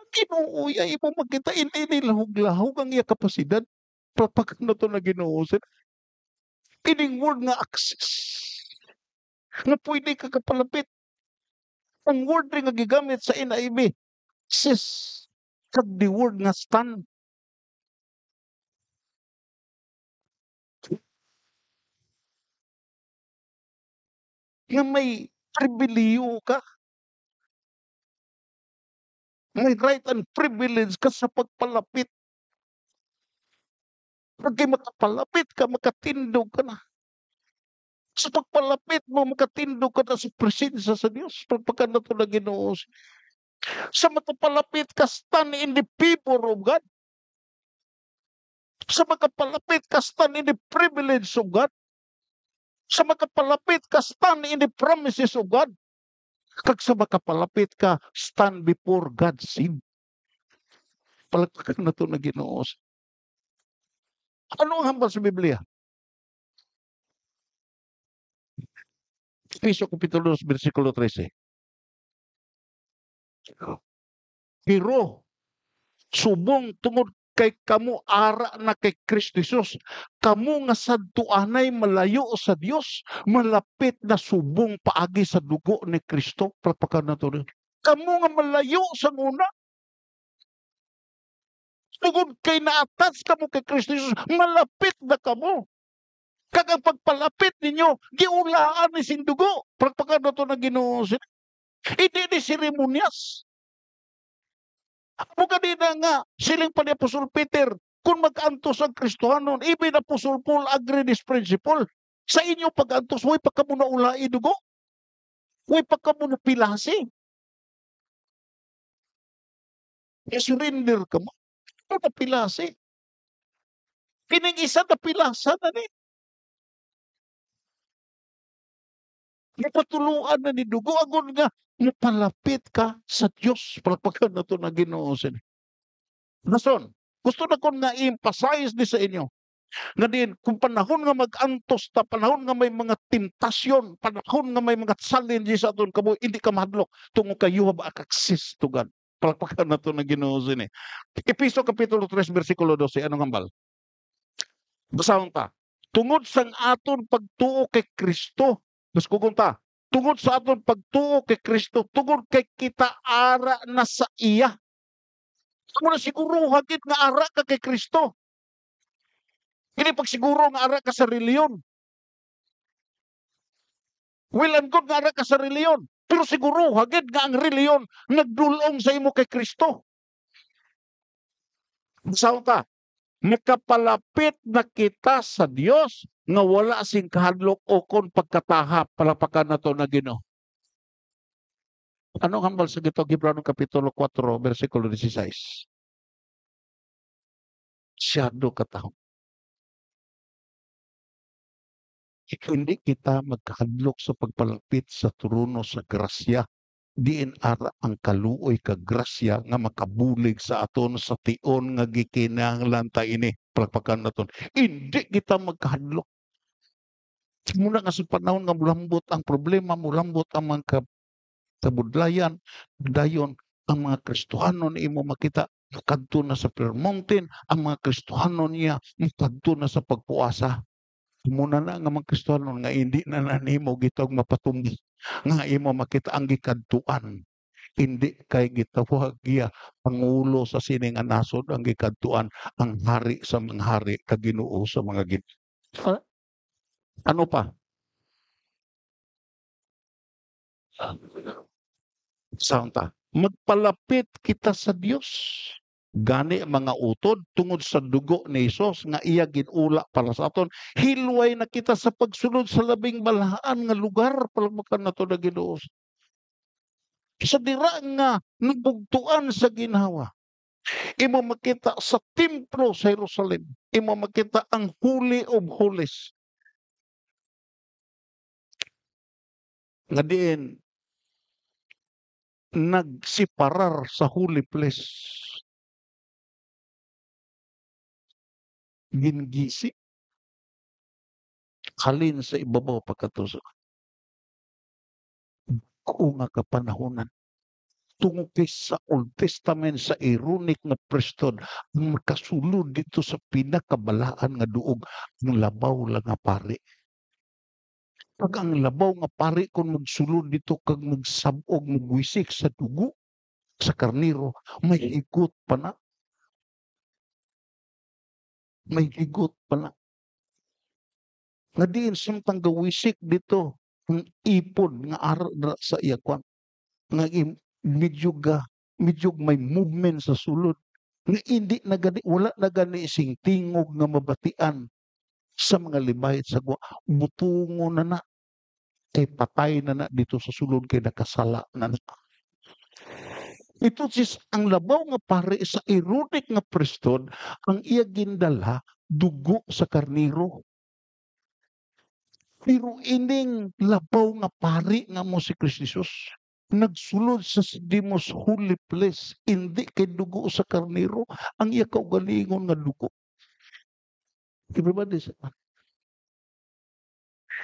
Ginoo ya imo makita hindi nila huglahaw ang iya kapasidad. Pagpaka na ito na Ginoo. Kining word nga access. Nga pwede ka kapalapit. Ang word rin nga gigamit sa NIV. Access. Kag the word nga stand. Nga may pribiliyo ka. May right and privilege ka sa pagpalapit. Pag makapalapit ka, makatindog ka na. Sa pagpalapit mo, makatindog ka na sa presensya sa Diyos. Pagpaka na ito na Ginoo. Sa matapalapit ka, stand in the favor of God. Sa makapalapit ka, stand in the privilege of God. Sa makapalapit ka, stand in the promises of God. Kag sa makapalapit ka, stand before God's sin. Palagpakan na ito na Ginoo. Ano ang hambal sa Biblia? Efesio Kapitulo 2, versikulo 13. Pero, subong tungod kay kamu ara na kay Kristo Jesus. Kamu nga sadtuanay malayo sa Dios, malapit na subong paagi sa dugo ni Kristo. Palagpakan na ito. Kamu nga malayo sa una. Tungod kay na-attach kamo kay Kristo Jesus, malapit na kamo. Kag ang pagpalapit ninyo, giulaan ni sindugo. Pagpakan na ito na Ginoo. Hindi ni seremonyas. Ako kanina nga, siling pa ni Apostol Peter, kung mag-antos ang Kristohanon, even Apostol Paul agree this principle. Sa inyo pag-antos, huwag pa ka muna ulai dugo. Huwag pa ka muna pilasi. I-surrender ka mo. Ano na pilasi? Kining isa na pilasa na ni. Napatuluan na ni dugo. Agon nga, napalapit ka sa Diyos. Palagpakan na ito na Ginoo. Nason, gusto na ko nga i-emphasize di sa inyo. Nga din, kung panahon nga mag-antos ta, panahon nga may mga tentasyon, panahon nga may mga challenges sa aton kamo, hindi ka mahadlok. Tungo ka, you have access to God. Palagpakan na ito na Ginoo. Efesio Kapitulo 3, versikulo 12. Anong hambal? Basahon ta. Tungod sang aton pagtuo kay Kristo. Mas kukunta. Tungod sa aton pagtuo kay Kristo. Tungod kay kita ara na sa iya. Amo na siguro hagit nga ara ka kay Kristo. Hindi pagsiguro nga ara ka sa reliyon. Well and good nga ka sa reliyon. Pero siguro, hagid nga ang reliyon nagdulong sa imo kay Kristo. Saan ta? Nakapalapit na kita sa Dios nga wala sing kahadlok o kon pagkatahap palapakan nato na Ginoo. Anong hambal sa gito? Hebreo Kapitulo 4, versikulo 16. Siyado katahong. Hindi kita magkahadlok sa pagpalapit sa trono sa grasya. Diin ara ang kaluoy ka grasya nga makabulig sa aton sa tion nga gikinahanglan ta ini. Palakpakan naton. Hindi kita magkahadlok. Muna nga sa panahon nga mulambot ang problema, mulambot ang mga kabudlayan, dayon ang mga Kristohanon imo makita nakadto na sa Prayer Mountain, ang mga Kristohanon niya nakadto na sa pagpuasa. Muna na nga mga Kristohanon nga hindi na nanimo gitog mapatumbi nga imo makita ang gikadtuan. Hindi kay gitawag giya pangulo sa sining nga nasod ang gikadtuan, ang hari sa mga hari kag Ginoo sa mga Ginoo. Ano pa? Saan ta? Magpalapit kita sa Dios. Gani mga utod tungod sa dugo ni Hesus nga iya ginula para sa aton. Hilway na kita sa pagsunod sa labing balahaan nga lugar palamakan nato na Ginoo. Sa dira nga nabugtuan sa ginhawa. Imo makita sa templo sa Jerusalem. Imo makita ang Holy of Holies. Nga diin nagsiparar sa holy place. Gingisi. Halin sa ibabaw pagkatuso. Kung nga kapanahonan. Tungkol sa Old Testament sa ironic na prestod, makasulod dito sa pinakabalaan nga duog, ang labaw lang nga pari. Pag ang labaw nga pari kung magsulod dito kag magsabog, magwisik sa dugo, sa karniro, may higot pa na. May higot pa na. Nga diin samtang gawisik dito, ang ipod nga ara sa iyakwan. Nga medyo may movement sa sulod. Nga hindi na gani, wala na gani sing tingog nga mabatian sa mga libayet sa gwa. Butungo na na. Kay patay na na dito sa sulod kay nakasala na na. Ito sis ang labaw nga pare sa ironic nga prestod ang iya gindala dugo sa karniro. Pero ining labaw nga pari nga mo si Kristo Jesus nagsulod sa dimos holy place, hindi kay dugo sa karniro, ang iya kaugalingon nga dugo. Everybody say,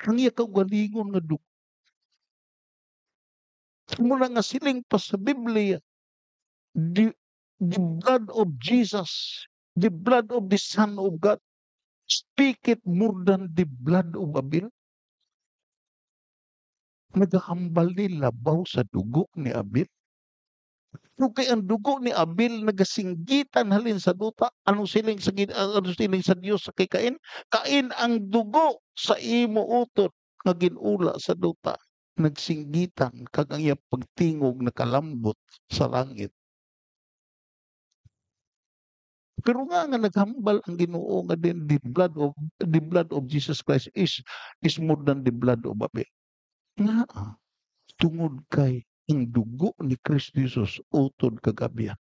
ang iya kaugalingon nga dugo. Muna nga siling pa sa Biblia, the blood of Jesus, the blood of the Son of God, speak it more than the blood of Abel. Nagahambal ni labaw sa dugo ni Abel. No kay ang dugo ni Abel nagasinggitan halin sa duta, ano siling sa Dios sa kay Cain? Cain ang dugo sa imo utot nga ginula sa duta, nagsinggitan kag ang iya pagtingog nakalambot sa langit. Pero nga naghambal ang Ginoo nga din the blood of Jesus Christ is more than the blood of Abel. Nga tungod kay ang dugo ni Kristo Jesus utod kagabihan.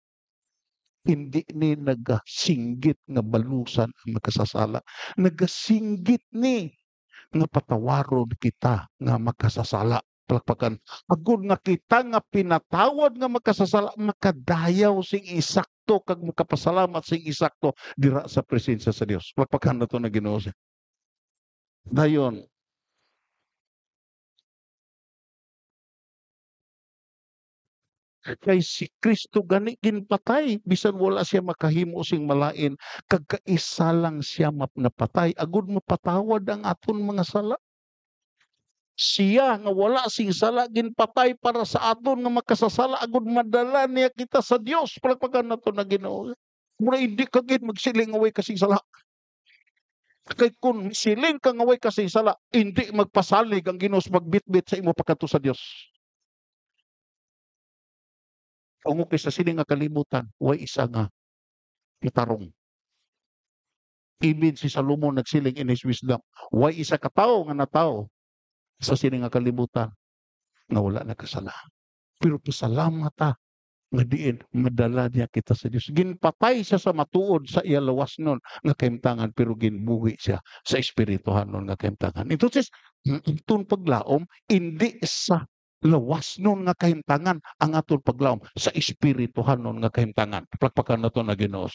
Hindi ni nagasinggit nga balusan ang makasasala. Nagasinggit ni nga patawaron kita nga makasasala. Palakpakan. Agud nga kita nga pinatawad nga makasasala, makadayaw sing isakto kag makapasalamat sing isakto dira sa presensya sa Dios. Palakpakan na to na Ginoo siya. Dayon, kay si Kristo gani ginpatay bisan wala siya makahimo sing malain kag kaisa lang siya napatay agud mapatawad ang aton mga sala. Siya nga wala sing sala ginpatay para sa aton nga makasasala agud madala niya kita sa Dios. Palakpakan nato na Ginoo. Mura hindi ka gid magsiling away kasing sala. Kay kung siling ka nga way kasing-sala, hindi magpasalig ang Ginoo sa magbitbit sa imo pagkadto sa Dios. Ug kay sa sining nga kalibutan, way isa nga gitarong. Even si Solomon nagsiling in his wisdom, way isa ka tawo nga natawo sa sining nga kalibutan nga wala nagkasala. Pero pasalamat ta nga diin madala niya kita sa Dios. Ginpatay siya sa matuod sa iya lawas nun nga kahimtangan, pero ginbuhi siya sa espirituhan nun nga kahimtangan. Entonces, itong paglaom, hindi sa lawas nun nga kahimtangan ang atong paglaom, sa espirituhan nun nga kahimtangan. Plakpakan na to na Ginoo.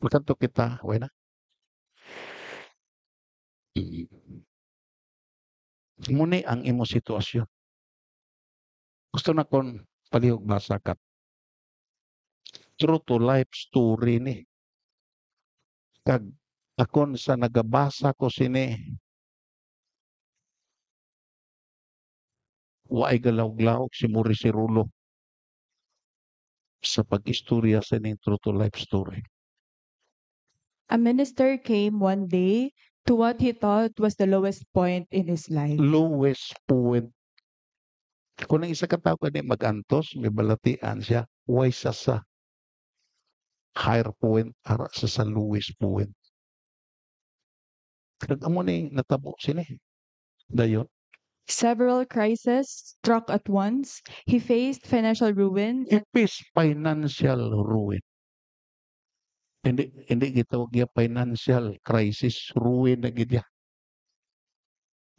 Pagkanto kita, way na. Muni ang imo sitwasyon. Gusto na kon palihog basa ka. True to life story ni. Kag akon sa nagabasa ko sini, waay galaw-glaw si Muri si Rulo sa pag-istorya sa ning true to life story. A minister came one day to what he thought was the lowest point in his life. Lowest point. Kung ang isa ka tao kani magantos, may balatian siya, way sa higher point ara sa lowest point. Kag amo ni natabo sini. Dayon, Several crises struck at once. He faced financial ruin. ipis financial ruin. Hindi gitawag niya financial crisis, ruin na gid.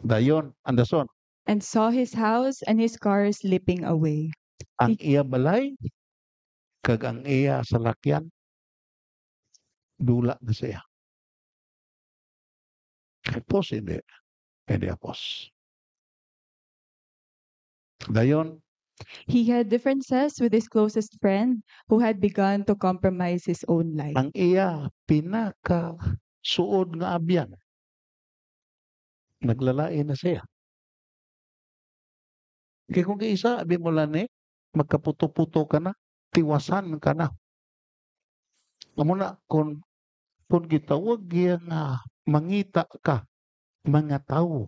Dayon, andason, And saw his house and his car slipping away. ang iya balay kag ang iya salakyan dula na siya. Apos hindi apos. Dayon, He had differences with his closest friend who had begun to compromise his own life. ang iya pinaka suod nga abyan naglalain na siya. Kaya kung isa, abi mo lang magkaputo-puto ka na, tiwasan ka na. Amo na, kung gitawag nga mangita ka, mga tao,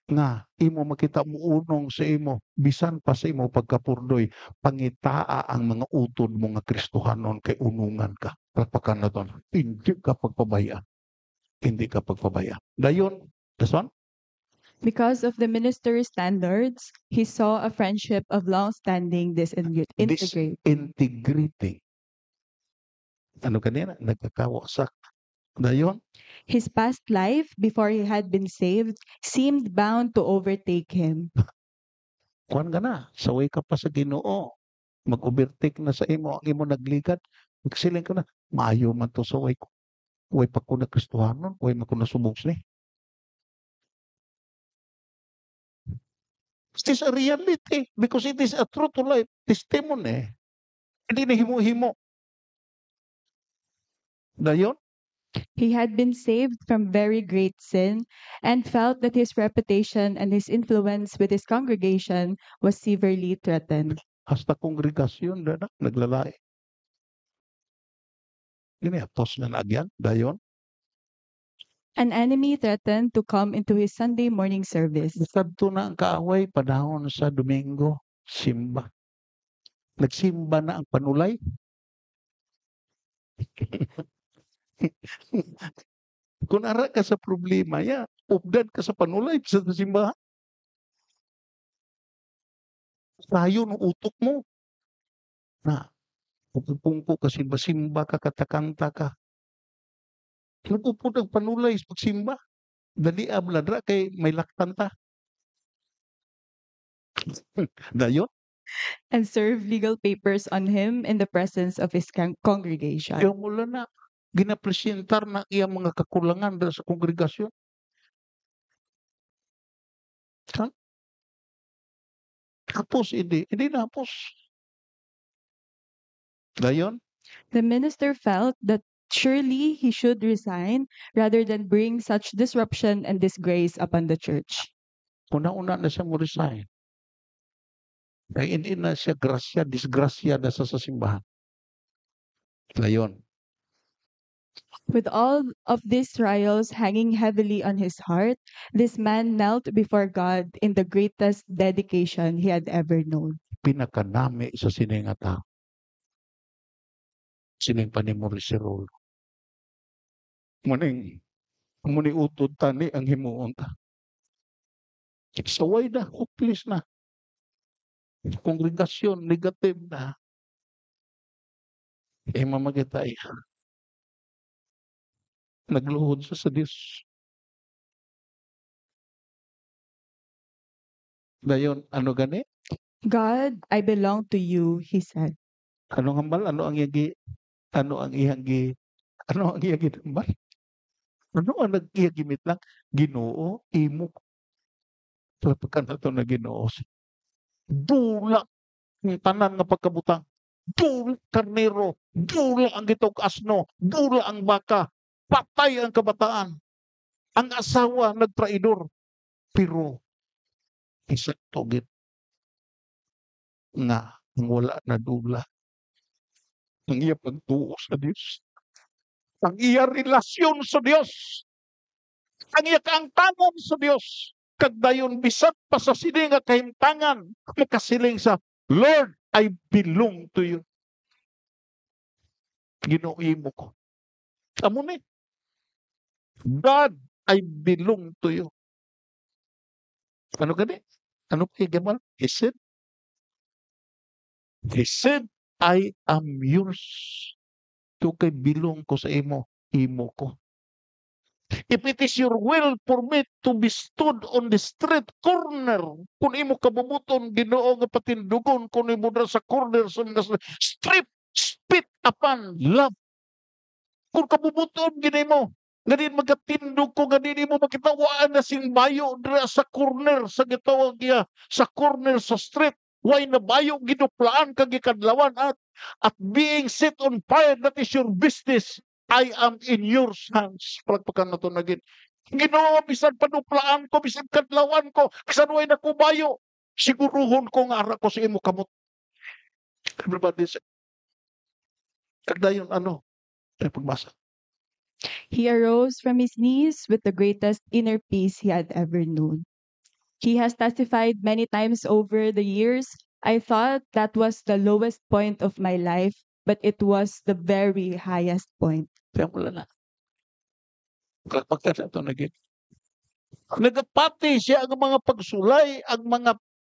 nga imo makita mo unong sa imo, bisan pa sa imo pagkapurdoy, pangitaa ang mga utod mo nga Kristohanon kay unungan ka. Pagpakan na to, hindi ka pagpabayaan. Hindi ka pagpabayaan. Dayon, dason, Because of the minister's standards, he saw a friendship of long-standing disintegrate. disintegrity. Ano kanina? Nagkakawasak. Dayon, His past life, before he had been saved, seemed bound to overtake him. kuhan ka na. Saway ka pa sa Ginoo. Mag-overtake na sa imo. Ang imo nagligat. Magsiling ka na. Maayo man to saway ko. Huwag pa ko na Kristohanon. Huwag man ko na subok ni. It is a reality because it is a true to life testimony. Hindi na himo-himo. Dayon, He had been saved from very great sin and felt that his reputation and his influence with his congregation was severely threatened. hasta kongregasyon na naglalay. Ini atos na nagyan. Dayon, An enemy threatened to come into his Sunday morning service. kadto na ang kaaway panahon sa Domingo, simba. Nagsimba na ang panulay. Kung ara ka sa problema, updad ka sa panulay sa simbahan. Tayo ng utok mo. Na, pagpungko ka simba-simba ka, katakanta ka. Nagupod ang panulay sa pagsimba. Dali abladra kay may laktan ta. Dayon, And serve legal papers on him in the presence of his congregation. yung mula na, ginapresentar na iyang mga kakulangan sa kongregasyon. Ha? Tapos, hindi na hapos. Dayon, The minister felt that surely he should resign rather than bring such disruption and disgrace upon the church. una-una na siya mo resign. Kaya hindi na siya disgrasya na sa simbahan. Dayon, With all of these trials hanging heavily on his heart, this man knelt before God in the greatest dedication he had ever known. Pinakanami sa sining nga tao. Sining panimuri si Rolo. Muni utod tani ang himuon ta. Saway na, hopeless na. Kongregasyon, negative na. Mamagitay. Nagluhod sa Diyos. Dayon, ano gani? God, I belong to you, he said. Ano hambal? Ano ang iyagi? Ano ang iyagi? Ano ang iyagi hambal? Ano ang nag-iyagimit lang? Ginoo, imo. Pagka na ito na Ginoo. Dula ng tanan nga pagkabutang. Dula karnero. Dula ang gitog asno. Dula ang baka. Patay ang kabataan. Ang asawa nagtraidor. Pero isa togit nga wala na dula. Ang iya pagtuo sa Diyos. Ang iya relasyon sa Diyos. Ang iya kaangtangan sa Diyos. Kagdayon bisat pa sa sini nga kahimtangan. Makasiling sa, Lord, I belong to you. Ginoo ko. Amo ni. God, I belong to you. Ano gani? Ano kay Gamal? He said, I am yours. To kay bilong ko sa imo ko. If it is your will for me to be stood on the street corner, kung imo kabubuton, Ginoo nga patindugon, kung imo na sa corner, sa strip, spit upon love. Kung kabubuton, ginimo, nga din magkatindog ko, nga din mo makitawaan na sing bayo sa corner, sa gitawag niya, sa corner sa street, why na bayo ginuplaan kagikadlawan at being set on fire, that is your business. I am in your hands. Palagpakan na ito naging. Ginawa, bisan panuplaan ko, bisan kadlawan ko, bisan way na kubayo. Siguruhon ko nga ara ko sa imo kamot. Everybody say, kagdayon ano? Ay pagbasa. He arose from his knees with the greatest inner peace he had ever known. He has testified many times over the years, I thought that was the lowest point of my life, but it was the very highest point. Kaya mula na. Pagka ito naging. Nagapati siya ang mga pagsulay, ang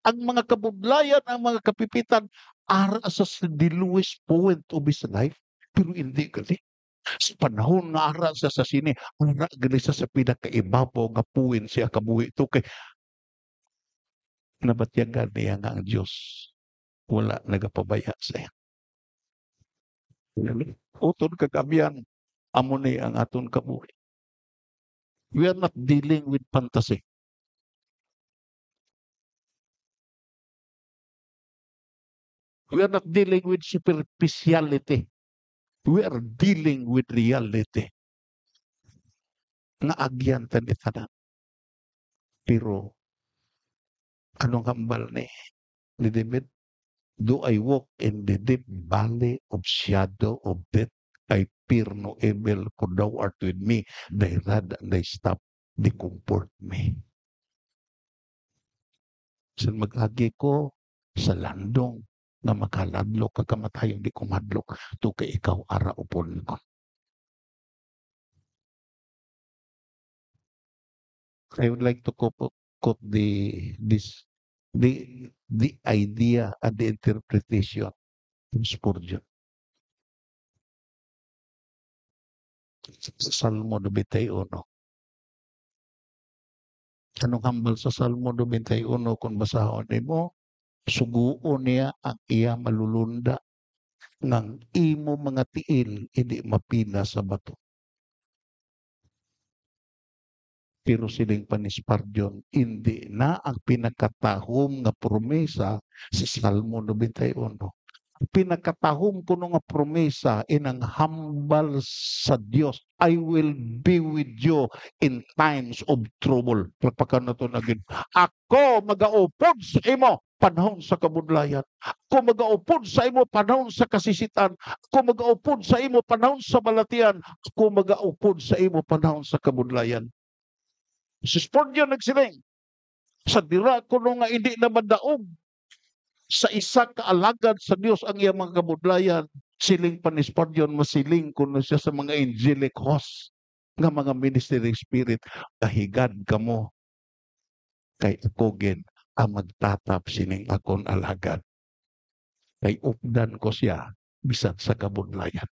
mga kabudlayan, ang mga kapipitan, ara sa the lowest point of his life. Pero hindi gali. Sa panahon nga ara sa sini, ara gali sa pinakaibabaw nga puwin siya kabuhi ito kay nabatyagan niya nga ang Diyos. Wala nagapabaya sa iya. Utod kagabihan, amo ni ang aton kabuhi. We are not dealing with fantasy. We are not dealing with superficiality. We are dealing with reality. Nga agyan tanitanan. Pero, anong hambal ni David? Do I walk in the deep valley of shadow of death? I fear no evil, for thou art with me. Thy rod and thy staff, they comfort me. Sa mag-agi ko sa landong na makaladlok kakamatayong di kumadlok to kay ikaw ara upon ko. I would like to quote the idea and the interpretation of Spurgeon. Sa Salmo 91. Anong hambal sa Salmo 91 kung basahon mo? Suguon niya ang iya malulunda ng imo mga tiil hindi mapina sa bato. Pero siling Spurgeon, hindi na ang pinakatahom nga promesa sa Salmo 91. Pinakatahom ko nga promesa inang hambal sa Dios, I will be with you in times of trouble. Pagpakan na ito naging, ako mag-aupod sa imo panahon sa kabudlayan. Ako magaupod sa imo panahon sa kasisitan. Ako magaupod sa imo panahon sa balatian. Ako magaupod sa imo panahon sa kabudlayan. Si Spurgeon nagsiling, sa dira ko nga hindi na madaog sa isa ka alagad sa Dios ang iyang mga kabudlayan, siling pa ni Spurgeon, masiling ko na siya sa mga angelic host nga mga ministry spirit, kahigad kamo kay akogin ang magtatap sining akon alagad. Kay updan ko siya bisan sa kabudlayan.